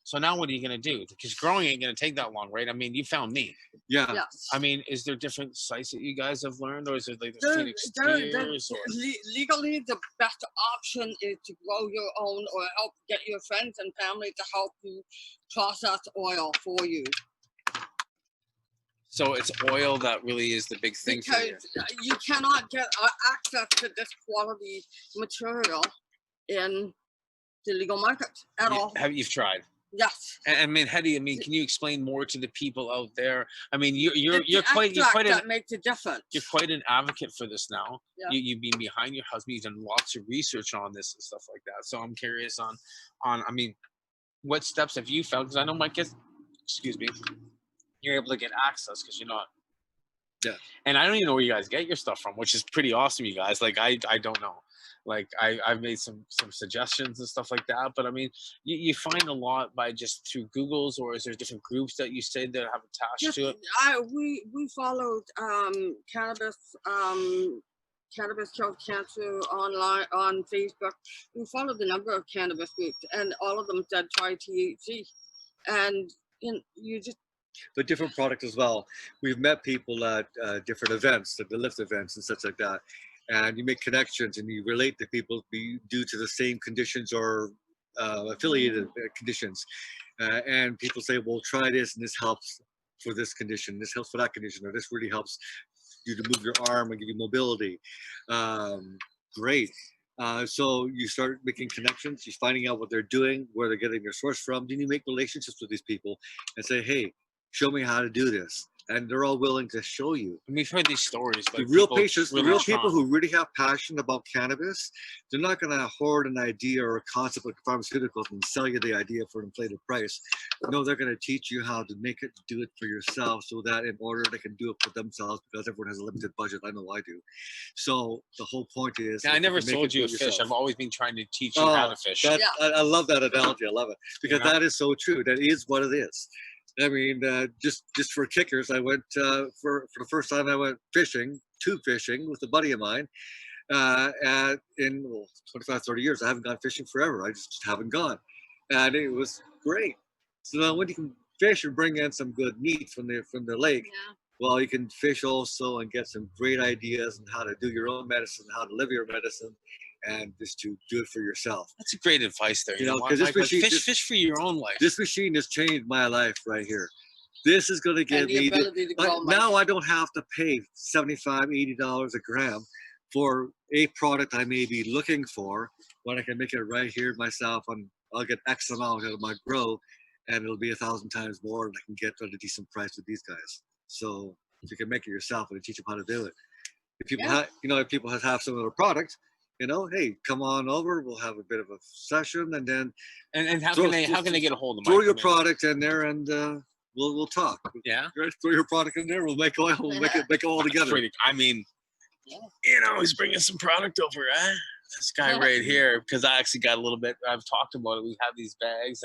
So now what are you going to do? Because growing ain't going to take that long, right? I mean, you found me. Yeah. Yes. I mean, is there different sites that you guys have learned, or is it like the Phoenix Tears? Legally, the best option is to grow your own or help get your friends and family to help you process oil for you. So it's oil that really is the big thing for you. You cannot get access to this quality material in the legal market at all. You've tried? Yes. And I mean, Hetty, can you explain more to the people out there? I mean, you're quite that makes a difference. You're quite an advocate for this now. Yeah. You've been behind your husband. You've done lots of research on this and stuff like that. So I'm curious on I mean, what steps have you found? Because I know Mike you're able to get access because you're not. Yeah. And I don't even know where you guys get your stuff from, which is pretty awesome, you guys. Like I don't know. Like I've made some suggestions and stuff like that, but I mean, you find a lot by just through Googles, or is there different groups that you say that have attached to it? We followed cannabis Kills Cancer online on Facebook. We followed a number of cannabis groups, and all of them said try THC, and you just. But different product as well. We've met people at different events, at the lift events and such like that. And you make connections and you relate to people due to the same conditions or affiliated conditions. And people say, well, try this and this helps for this condition, this helps for that condition, or this really helps you to move your arm and give you mobility. Great. So you start making connections, you're finding out what they're doing, where they're getting their source from. Then you make relationships with these people and say, hey, show me how to do this. and they're all willing to show you. And we've heard these stories. The Like real people patients, the really real trying. people who really have passion about cannabis, they're not going to hoard an idea or a concept like pharmaceuticals and sell you the idea for an inflated price. No, they're going to teach you how to make it, do it for yourself, so that in order they can do it for themselves, because everyone has a limited budget. I know I do. So the whole point is, Yeah, I if never can make sold it, you do a it fish. yourself. I've always been trying to teach you how to fish. That, Yeah. I love that analogy. I love it because You know? that is so true. That is what it is. I mean, just for kickers, I went for the first time. I went fishing with a buddy of mine. In 25, 30 years, I haven't gone fishing forever. I just haven't gone, and it was great. So now, when you can fish and bring in some good meat from the lake, Yeah. well, you can fish also and get some great ideas on how to do your own medicine, how to live your medicine, and just to do it for yourself. That's a great advice there. You know, what, 'cause this Mike? Like, machine- fish for your own life. This machine has changed my life right here. This is going to give And the me ability to grow now I don't have to pay $75, $80 a gram for a product I may be looking for, when I can make it right here myself, and I'll get X amount out of my grow, and it'll be 1,000 times more, and I can get at a decent price with these guys. So if you can make it yourself and teach them how to do it. If people Yeah. if people have some of the product, hey, come on over. We'll have a bit of a session, and then And how throw- can they get a hold of throw Mike? your I mean, product in there, and we'll talk. Yeah. Right? Throw your product in there. We'll make oil. We'll make it all That's together. pretty- I mean, Yeah. he's bringing some product over, eh? This guy Yeah. right here, because I actually got a little bit. I've talked about it. We have these bags,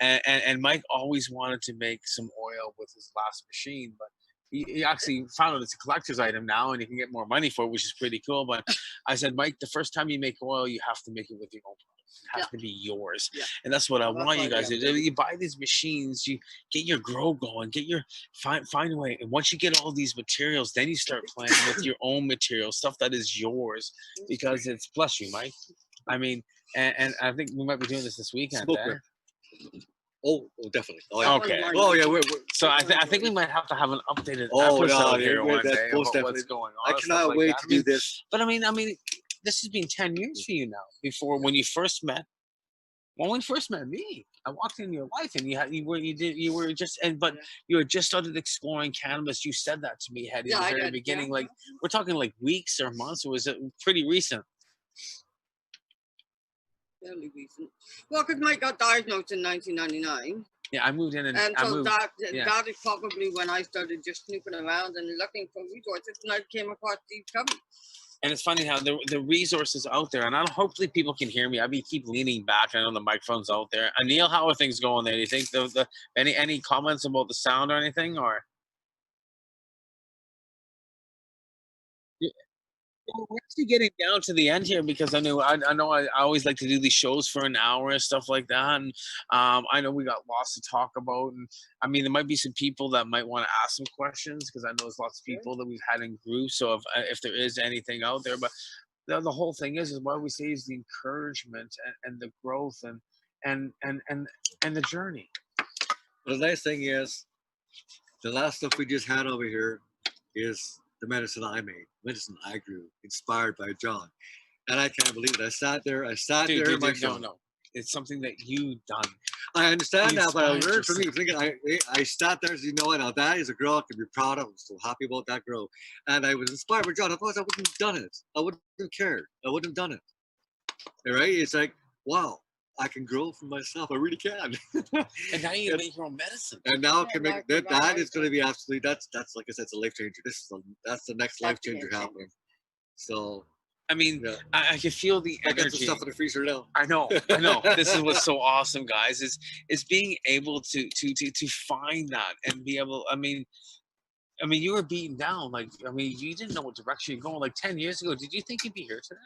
and Mike always wanted to make some oil with his last machine, but he actually found out it's a collector's item now, and he can get more money for it, which is pretty cool. But I said, Mike, the first time you make oil, you have to make it with your own product. It has to be yours, Yeah. and that's what I Well, that's want you why guys we to have do. You buy these machines, you get your grow going, find a way, and once you get all these materials, then you start playing with your own material, stuff that is yours, because it's, bless you, Mike. I mean, and I think we might be doing this weekend. Smoke Eh? break. Oh, definitely. Oh, yeah. Okay. Oh, yeah. We're So I think we might have to have an updated Oh, episode no, here one that's day most about what's definitely. going I on. and stuff cannot like wait that. to do this. But I mean, this has been 10 years for you now. Before, when you first met, when you first met me, I walked into your life, and you were just you had just started exploring cannabis. You said that to me, Hetty, Yeah, in the I very did, beginning. yeah. Like, we're talking like weeks or months, or was it pretty recent? Fairly recent. Well, because Mike got diagnosed in 1999. Yeah, I moved in and And I so moved. yeah. that is probably when I started just snooping around and looking for resources, and I came across Deep Cubby. And it's funny how the resources out there, and hopefully people can hear me. I keep leaning back. I know the microphone's out there. Anil, how are things going there? Do you think any comments about the sound or anything, or? Well, we're actually getting down to the end here, because I know I always like to do these shows for an hour and stuff like that, and I know we got lots to talk about, and I mean, there might be some people that might want to ask some questions, because I know there's lots of people that we've had in groups. So if there is anything out there, but the whole thing is why we say is the encouragement and the growth and the journey. The nice thing is, the last stuff we just had over here is the medicine I made, medicine I grew, inspired by John. And I can't believe it. I sat there Dude, myself. no. It's something that you done. I understand You now, but I inspired learned from you. Thinking, I sat there, as now that is a girl I can be proud of. I'm so happy about that girl. And I was inspired by John. Otherwise, I wouldn't have done it. I wouldn't have cared. I wouldn't have done it. All right? It's like, wow, I can grow for myself. I really can. And now you make your own medicine. And now Yeah, can make exactly that right. is going to be absolutely, that's like I said, it's a life changer. That's the next life That's the changer game happening. So I mean, yeah. I can feel the I got some energy. stuff in the freezer now. I know. This is what's so awesome, guys. Is being able to find that and be able. I mean, you were beaten down. Like, you didn't know what direction you're going. Like 10 years ago, did you think you'd be here today?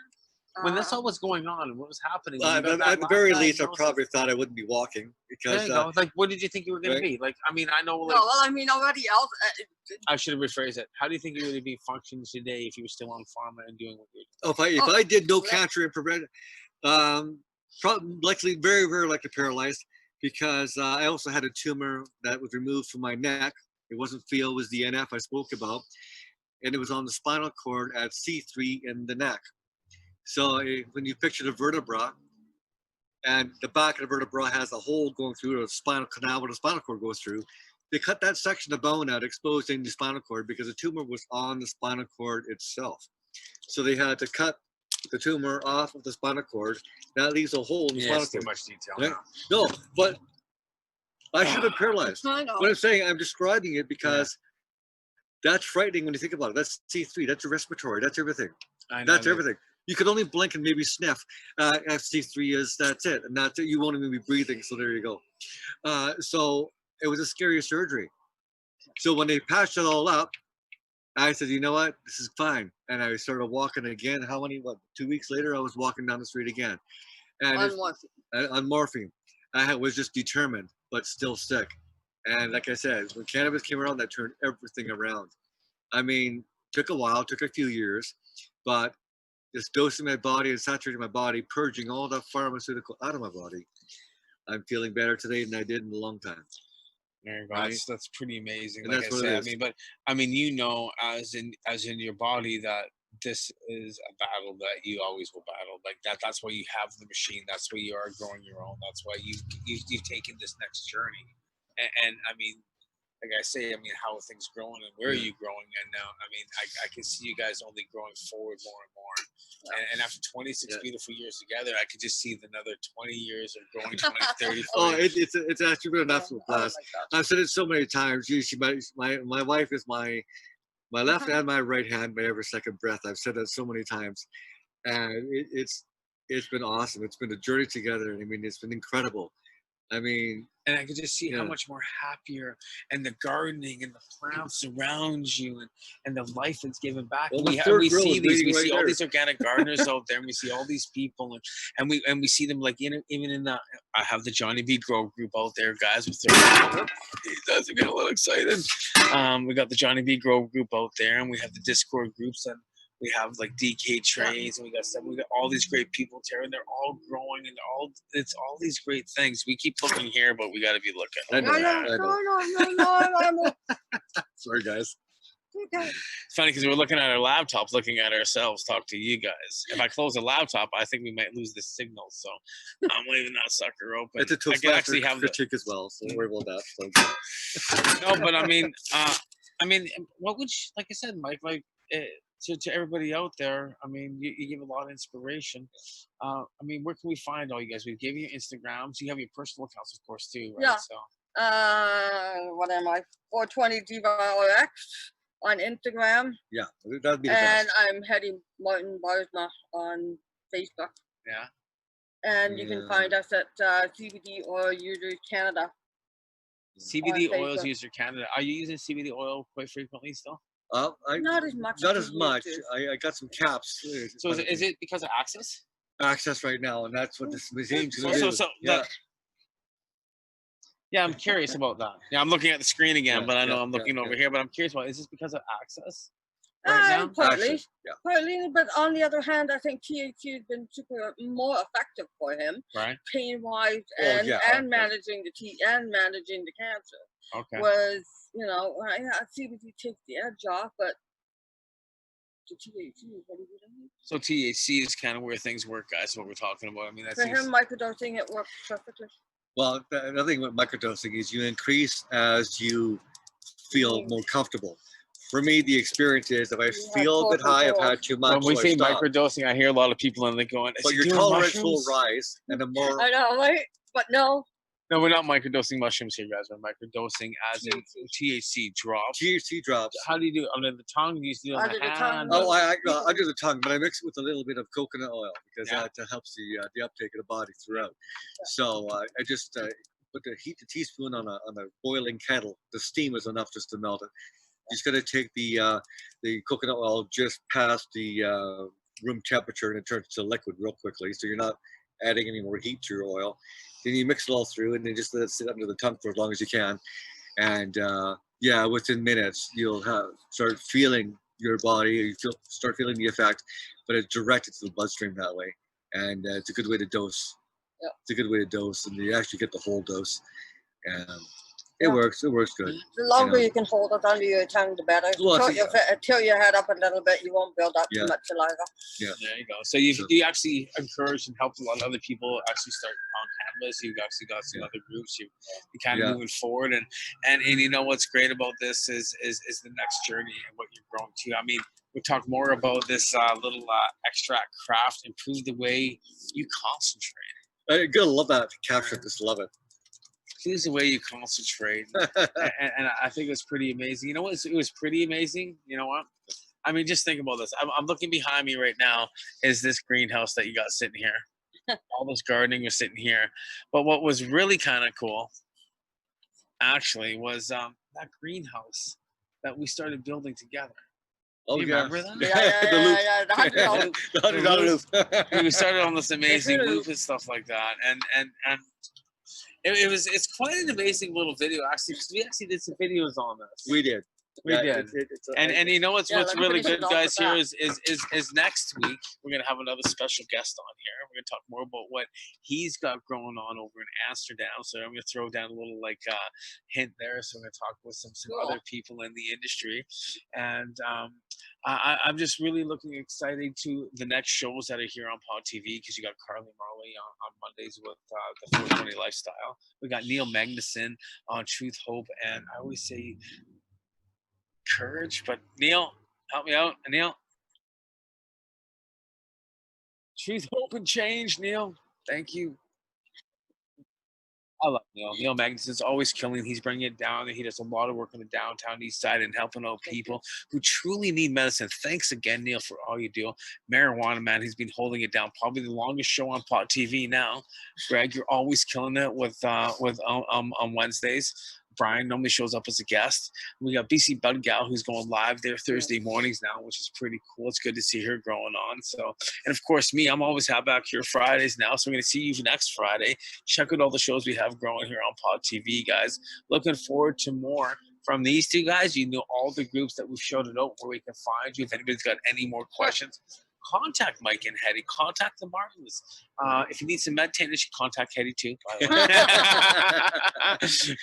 When this all was going on and what was happening? when you got that At the last very least, I diagnosis? probably thought I wouldn't be walking There because you go. Like, what did you think you were going right. to be? Like, I know. No, Like, well, I mean, already else. I should have rephrased it. How do you think you would be functioning today if you were still on pharma and doing what you're doing? if I did no yeah. cancer and prevent, likely very very likely paralyzed because I also had a tumor that was removed from my neck. It wasn't feel, it was the NF I spoke about, and it was on the spinal cord at C3 in the neck. So when you picture the vertebra, and the back of the vertebra has a hole going through a spinal canal where the spinal cord goes through, they cut that section of bone out, exposing the spinal cord because the tumor was on the spinal cord itself. So they had to cut the tumor off of the spinal cord. That leaves a hole in the spinal it's too cord. much detail Right? now. No, but I should have been paralyzed. I know. What I'm saying, I'm describing it because that's frightening when you think about it. That's C3, that's your respiratory, that's everything. I know, That's everything. You could only blink and maybe sniff. C3 is, that's it. And that's it. You won't even be breathing. So there you go. So it was a scary surgery. So when they patched it all up, I said, you know what, this is fine. And I started walking again. 2 weeks later, I was walking down the street again. And on morphine. I was just determined, but still sick. And like I said, when cannabis came around, that turned everything around. I mean, took a while, took a few years, but just dosing my body and saturating my body, purging all the pharmaceutical out of my body, I'm feeling better today than I did in a long time. There you go. Right? That's pretty amazing. And Like that's I what it said, is. I mean, you know, as in your body, that this is a battle that you always will battle. Like that's why you have the machine. That's why you are growing your own. That's why you've taken this next journey. And I mean, like I say, I mean, how are things growing and where are you growing? And now, I mean, I can see you guys only growing forward more and more. And after 26 beautiful years together, I could just see another 20 years of growing, 20, 30, 40. Oh, it's actually been an absolute blast. I've said it so many times. My wife is my left and my right hand, my every second breath. I've said that so many times, and it's been awesome. It's been a journey together. I mean, it's been incredible. I mean, and I could just see how much more happier, and the gardening and the plants around you, and the life it's given back. Well, we see right all these organic gardeners out there, and we see all these people, and we see them like even in the. I have the Johnny B Grow group out there, guys. With their, you guys are getting a little excited. We got the Johnny B Grow group out there, and we have the Discord groups, and we have like DK trains, and we got all these great people, Terry, and they're all growing, and it's all these great things. We keep looking here, but we got to be looking. I know. Sorry, guys. Okay. It's funny because we're looking at our laptops, looking at ourselves, talk to you guys. If I close the laptop, I think we might lose the signal. So I'm leaving that sucker open. It's a Toastmaster critique as well, so don't worry about that. So. No, but I mean, what would you, like I said, Mike, like. To everybody out there, I mean, you give a lot of inspiration. I mean, where can we find all you guys? We gave you Instagrams. You have your personal accounts, of course, too, right? Yeah. So. What am I? 420 DYOX on Instagram. Yeah, that'd be the and best. I'm Hetty Martin Baarsma on Facebook. Yeah. And you can find us at CBD Oil Users Canada. CBD Oils User Canada. Are you using CBD oil quite frequently still? Not as much. Not as much. I got some caps. So is it because of access? Access right now, and that's what this museum's going to do. Yeah, I'm curious about that. Yeah, I'm looking at the screen again, but I know I'm looking over here. But I'm curious about, is this because of access? Right now? Partly, but on the other hand, I think THC has been more effective for him, right? Pain-wise and managing the cancer. Okay. Was CBD takes the edge off, but the THC is what he did. So THC is kind of where things work, guys. What we're talking about. I mean, that's for him. Microdosing, it works perfectly. Well, the thing with microdosing is you increase as you feel more comfortable. For me, the experience is if I feel a bit high, I've had too much. When we say microdosing, I hear a lot of people and they're going, but your tolerance will rise, and the more. I know, right? But no. No, we're not microdosing mushrooms here, guys. We're microdosing as in THC drops. THC drops. How do you do it? Under the tongue? Do you do it on the hand? Oh, I do the tongue, but I mix it with a little bit of coconut oil because that helps the uptake of the body throughout. So I just heat the teaspoon on a boiling kettle. The steam is enough just to melt it. You're just gonna take the coconut oil just past the room temperature, and it turns to liquid real quickly. So you're not adding any more heat to your oil. Then you mix it all through, and then just let it sit under the tongue for as long as you can. And within minutes, you'll start feeling your body. You start feeling the effect, but it's directed to the bloodstream that way. And it's a good way to dose. Yep. It's a good way to dose, and you actually get the whole dose. And it works. It works good. The longer you can hold it under your tongue, the better. Until your head up a little bit, you won't build up too much saliva. Yeah. There you go. So you actually encouraged and helped a lot of other people actually start on Cannabis. You've actually got some other groups. You kind of moving forward, and you know what's great about this is the next journey and what you're growing to. I mean, we'll talk more about this little extract craft, improve the way you concentrate. I gotta love that caption. Just love it. Improves the way you concentrate, and I think it was pretty amazing. You know what? It was pretty amazing. You know what? I mean, just think about this. I'm looking behind me right now. Is this greenhouse that you got sitting here? All this gardening was sitting here. But what was really kind of cool, actually, was that greenhouse that we started building together. Oh, do you remember that? Yeah. The $100 We started on this amazing loop and stuff like that, and it's quite an amazing little video actually, because we actually did some videos on this. We did. We did. And you know what's really good, guys, here is next week we're gonna have another special guest on here. We're gonna talk more about what he's got going on over in Amsterdam. So I'm gonna throw down a little hint there. So I'm gonna talk with some other people in the industry, and I'm just really looking excited to the next shows that are here on Pod TV, because you got Carly Marley on Mondays with the 420 Lifestyle. We got Neil Magnuson on Truth, Hope, and I always say courage, but Neil, help me out. Neil, Truth, Hope, and Change. Neil, thank you. I love Neil. Neil Magnuson's always killing. He's bringing it down. He does a lot of work on the downtown east side and helping out people who truly need medicine. Thanks again, Neil, for all you do. Marijuana Man, he's been holding it down. Probably the longest show on Pot TV now. Greg, you're always killing it with on Wednesdays. Brian normally shows up as a guest. We got BC Bud Gal, who's going live there Thursday mornings now, which is pretty cool. It's good to see her growing on. So, and of course, me, I'm always back here Fridays now. So we're going to see you next Friday. Check out all the shows we have growing here on Pod TV, guys. Looking forward to more from these two guys. You know all the groups that we've showed it out where we can find you. If anybody's got any more questions, contact Mike and Hetty. Contact the Martins. If you need some meditation, you should contact Hetty too.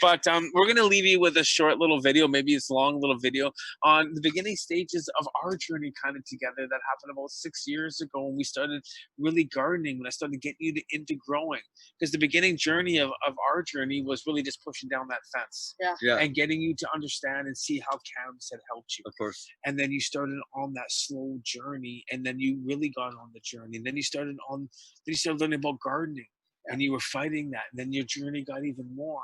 But we're going to leave you with a short little video, maybe it's a long little video, on the beginning stages of our journey kind of together that happened about 6 years ago when we started really gardening, when I started getting you into growing. Because the beginning journey of our journey was really just pushing down that fence. Yeah. And getting you to understand and see how cannabis had helped you. Of course. And then you started on that slow journey, and then you really got on the journey, and then you started learning about gardening, and you were fighting that, and then your journey got even more,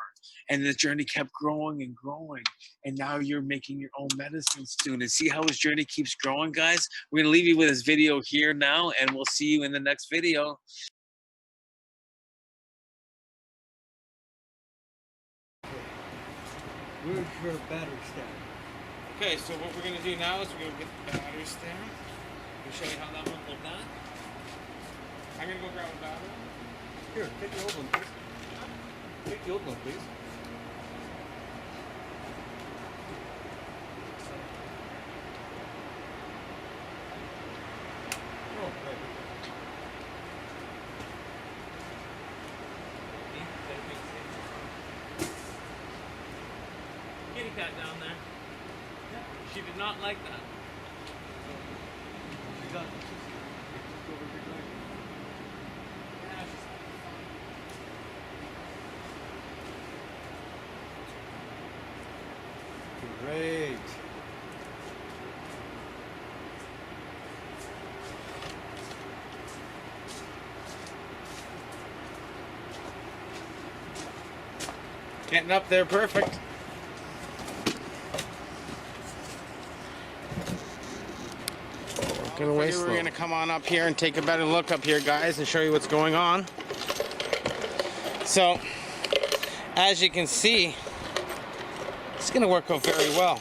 and the journey kept growing and growing, and now you're making your own medicine soon. And see how his journey keeps growing, guys. We're gonna leave you with this video here now, and we'll see you in the next video. Where's your battery stand? Okay, so what we're gonna do now is we're gonna get the battery stand. I'll show you how that one like that. I'm gonna go grab a battery. Here, take the old one, please. Take the old one, please. Oh, right. Kitty cat down there. Yeah. She did not like that. She's on. She's over here going. Yeah, she's Great. getting up there perfect. We're gonna come on up here and take a better look up here, guys, and show you what's going on. So, as you can see, it's gonna work out very well.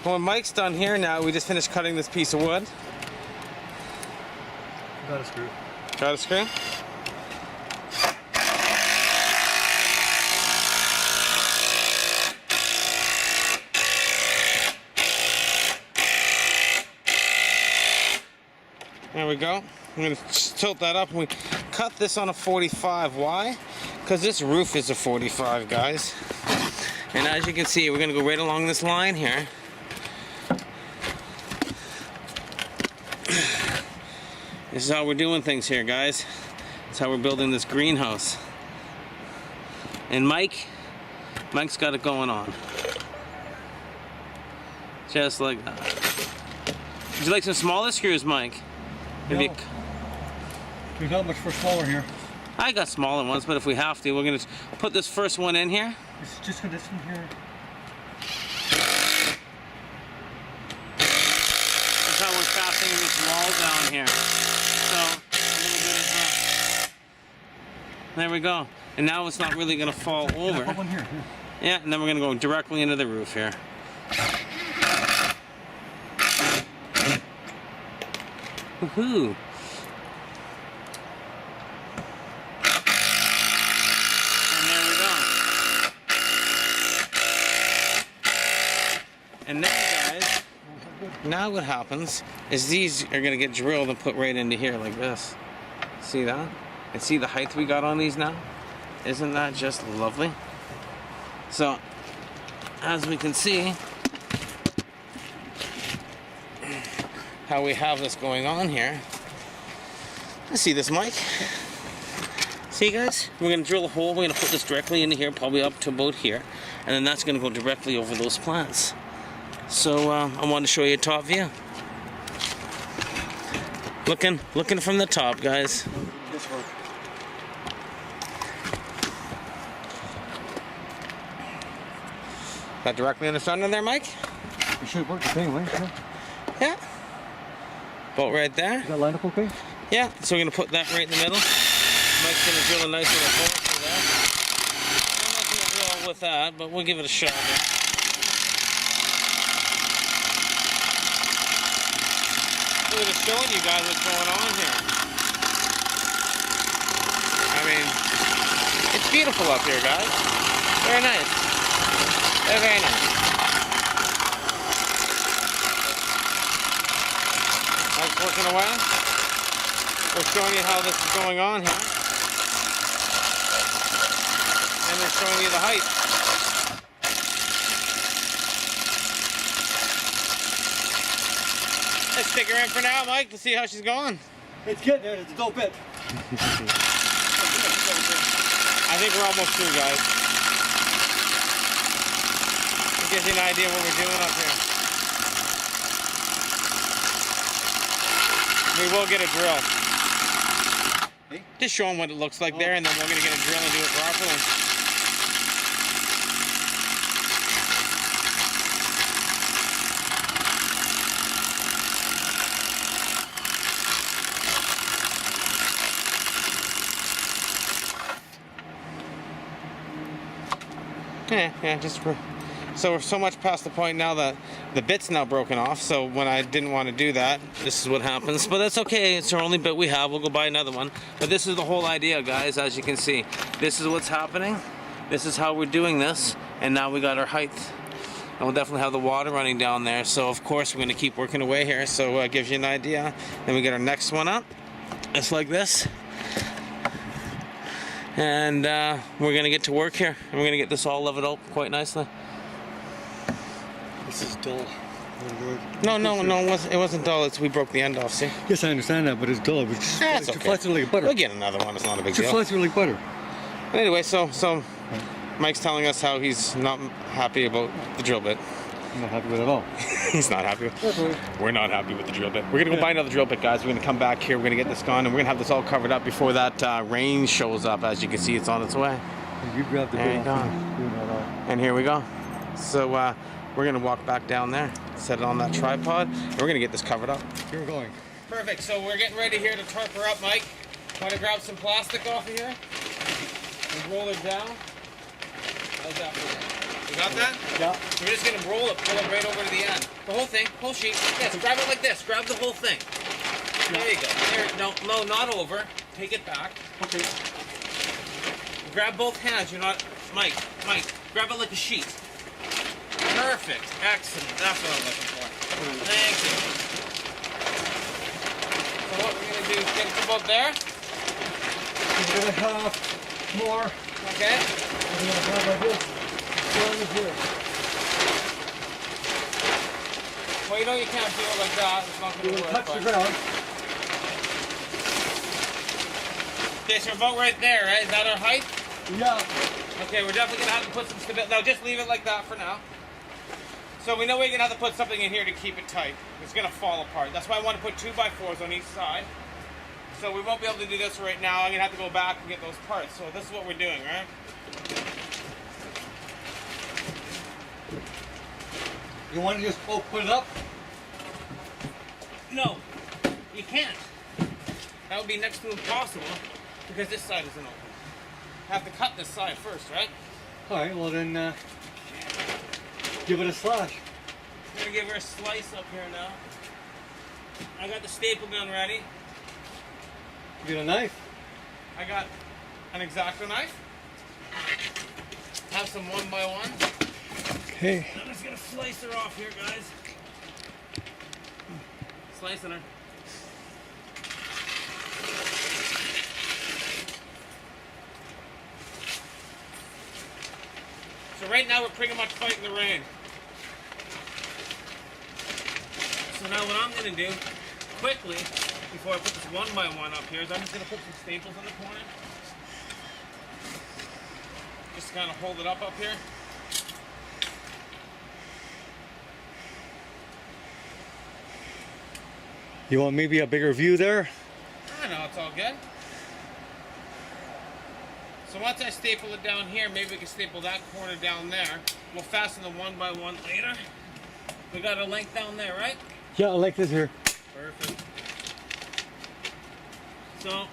When Mike's done here now, we just finished cutting this piece of wood. Got a screw. Got a screw? There we go. I'm going to tilt that up, and we cut this on a 45. Why? Because this roof is a 45, guys. And as you can see, we're going to go right along this line here. This is how we're doing things here, guys. That's how we're building this greenhouse. And Mike's got it going on. Just like that. Would you like some smaller screws, Mike? Maybe No. There's not much for smaller here. I got smaller ones, but if we have to, we're gonna put this first one in here. It's just this one here. That's how we're fastening this wall down here. So, a little bit of there we go. And now it's not really gonna fall over. Put one here. Yeah, and then we're gonna go directly into the roof here. Woohoo! And there we go. And now, guys, now what happens is these are gonna get drilled and put right into here like this. See that? And see the height we got on these now? Isn't that just lovely? So, as we can see, how we have this going on here. Let's see this, Mike. See, guys? We're gonna drill a hole. We're gonna put this directly into here, probably up to about here, and then that's gonna go directly over those plants. So I wanted to show you a top view. Looking from the top, guys. This one. That directly in the front of there, Mike? It should work the same way. Yeah. Bolt right there. Is that lined up okay? Yeah. So we're gonna put that right in the middle. Mike's gonna drill a nice little hole through that. I'm not gonna drill with that, but we'll give it a shot here. We're just showing you guys what's going on here. I mean, it's beautiful up here, guys. Very nice. Very, very nice. Mike's working away. We're showing you how this is going on here. And they're showing you the height. Let's stick her in for now, Mike, to see how she's going. It's getting there. It's a dope bit. I think we're almost through, guys. It gives you an idea what we're doing up here. We will get a drill. Hey? Just show them what it looks like there, and then we're going to get a drill and do it properly. Yeah, so we're so much past the point now that the bit's now broken off. So when I didn't want to do that, this is what happens. But that's okay. It's our only bit we have. We'll go buy another one. But this is the whole idea, guys. As you can see, this is what's happening. This is how we're doing this. And now we got our height. And we'll definitely have the water running down there. So of course we're going to keep working away here. So it gives you an idea. Then we get our next one up. It's like this. And we're going to get to work here. And we're going to get this all leveled up quite nicely. This is dull. No, it wasn't dull. We broke the end off, see? Yes, I understand that, but it's dull. It's just, That's it's okay. flat through like butter. We'll get another one. It's not a big It's deal. flat through like butter. Anyway, so Mike's telling us how he's not happy about the drill bit. I'm not happy with it at all. He's not happy with That's right. We're not happy with the drill bit. We're going to go buy another drill bit, guys. We're going to come back here. We're going to get this gone, and we're going to have this all covered up before that rain shows up. As you can see, it's on its way. You grab the There you go. And here we go. So we're going to walk back down there, set it on that tripod, and we're going to get this covered up. Here we're going. Perfect. So we're getting ready here to tarp her up, Mike. Want to grab some plastic off of here and roll it down. How's that for you? You got that? Yeah. So we're just going to roll it, pull it right over to the end. The whole thing, whole sheet. Yes, grab it like this. Grab the whole thing. There you go. There. No, not over. Take it back. Okay. Grab both hands. You're not... Mike, grab it like a sheet. Perfect. Excellent. That's what I'm looking for. Thank you. So what we're going to do is get it to about there. We're going to have more. Okay. We're going to have like this. Going here. Well, you know you can't do it like that. It's not going We're to going work. to touch the ground. Okay, so we're about right there, right? Is that our height? Yeah. Okay, we're definitely gonna have to put some stability. No, just leave it like that for now. So we know we're gonna have to put something in here to keep it tight. It's gonna fall apart. That's why I want to put 2x4s on each side. So we won't be able to do this right now. I'm gonna have to go back and get those parts. So this is what we're doing, right? You want to just put it up? No, you can't. That would be next to impossible because this side isn't open. I have to cut this side first, right? All right, well then, give it a slash. I'm gonna give her a slice up here now. I got the staple gun ready. You get a knife? I got an X-Acto knife. Have some 1x1. Okay. I'm just gonna slice her off here, guys. Slicing her. So right now we're pretty much fighting the rain. So now what I'm gonna do, quickly, before I put this 1x1 up here, is I'm just gonna put some staples in the corner. Just kind of hold it up here. You want maybe a bigger view there? I know, it's all good. So once I staple it down here, maybe we can staple that corner down there. We'll fasten the 1x1 later. We got a length down there, right? Yeah, I like this here. Perfect. So, I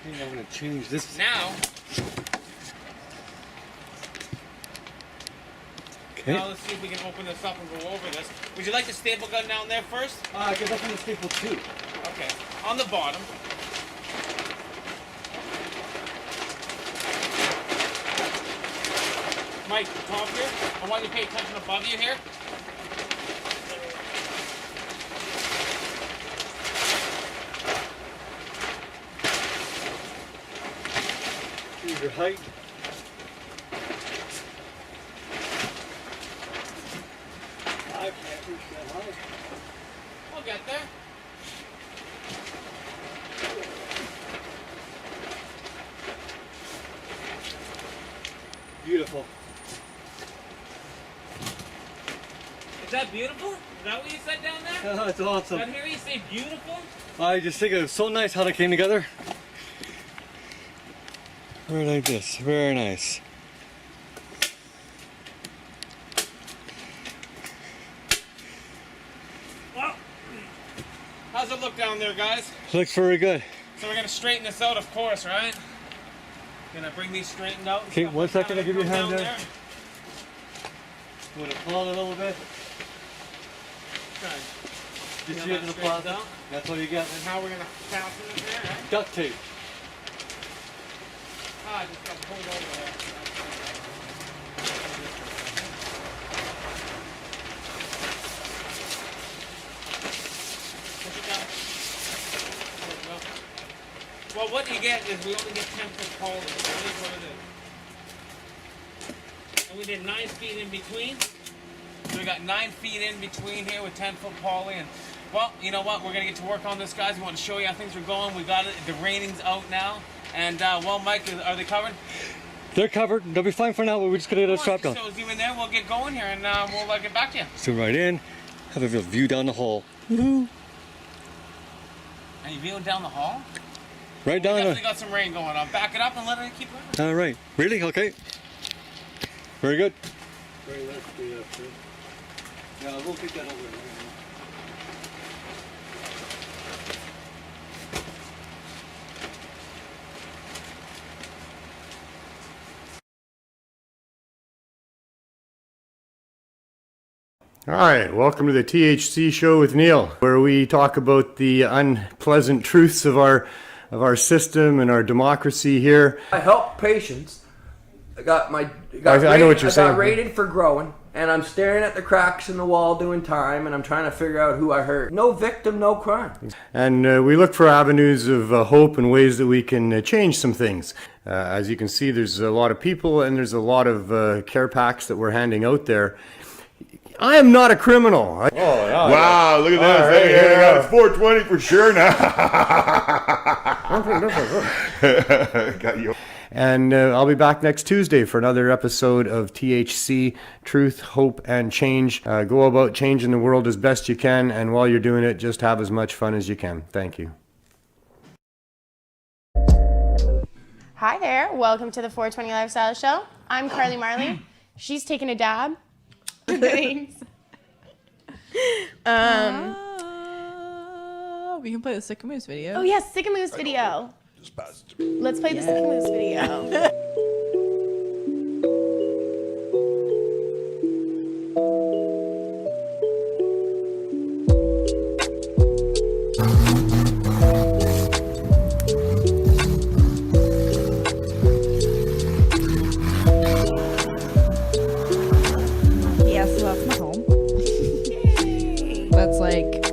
think I'm gonna change this. now Okay. let's see if we can open this up and go over this. Would you like the staple gun down there first? I guess I'm gonna staple too. Okay. On the bottom. Mike, top here. I want you to pay attention above you here. Choose your height. I can't reach that high. We'll get there. Beautiful. Is that beautiful? Is that what you said down there? Oh, it's awesome. Did I hear you say beautiful? I just think it was so nice how they came together. Very like this. Very nice. Well, how's it look down there, guys? Looks very good. So we're gonna straighten this out, of course, right? Gonna bring these straightened out. Okay, 1 second, I'll give you a hand down there. Want to pull it a little bit? Okay. Just Yeah, see it in the that closet. straightens out. That's what you get. And how we're gonna fasten it there, right? Duct tape. I just got pulled over there. Push it down. There we go. Well, what you get is we only get 10-foot poly. That is what it is. And we did 9 feet in between. So we got 9 feet in between here with 10-foot poly. And well, you know what? We're gonna get to work on this, guys. We want to show you how things are going. We got it. The raining's out now. And well, Mike, are they covered? They're covered. They'll be fine for now. We're just gonna get a strap down. So you in there, we'll get going here, and we'll get back to you. Zoom right in. Have a view down the hall. Woohoo! Are you viewing down the hall? Right We down. definitely got some rain going on. Back it up and let it keep running. All right. Really? Okay. Very good. Very nice to be up there. Yeah, we'll pick that over. All right, welcome to the THC show with Neil, where we talk about the unpleasant truths of our system and our democracy here. I help patients. I know what you're saying. I got rated for growing, and I'm staring at the cracks in the wall doing time, and I'm trying to figure out who I hurt. No victim, no crime. And we look for avenues of hope and ways that we can change some things. As you can see, there's a lot of people and there's a lot of care packs that we're handing out there. I am not a criminal. Wow, look at this. All right, Hey, here we I got go. a 420 for sure now. Got you. And I'll be back next Tuesday for another episode of THC, Truth, Hope, and Change. Go about changing the world as best you can, and while you're doing it, just have as much fun as you can. Thank you. Hi there, welcome to the 420 Lifestyle Show. I'm Carly Marley. She's taking a dab. Thanks. We can play the Sick Moose video. Oh yes, Sick and Moose video. Let's play the Sick and Moose video. Yeah, so that's my home. That's like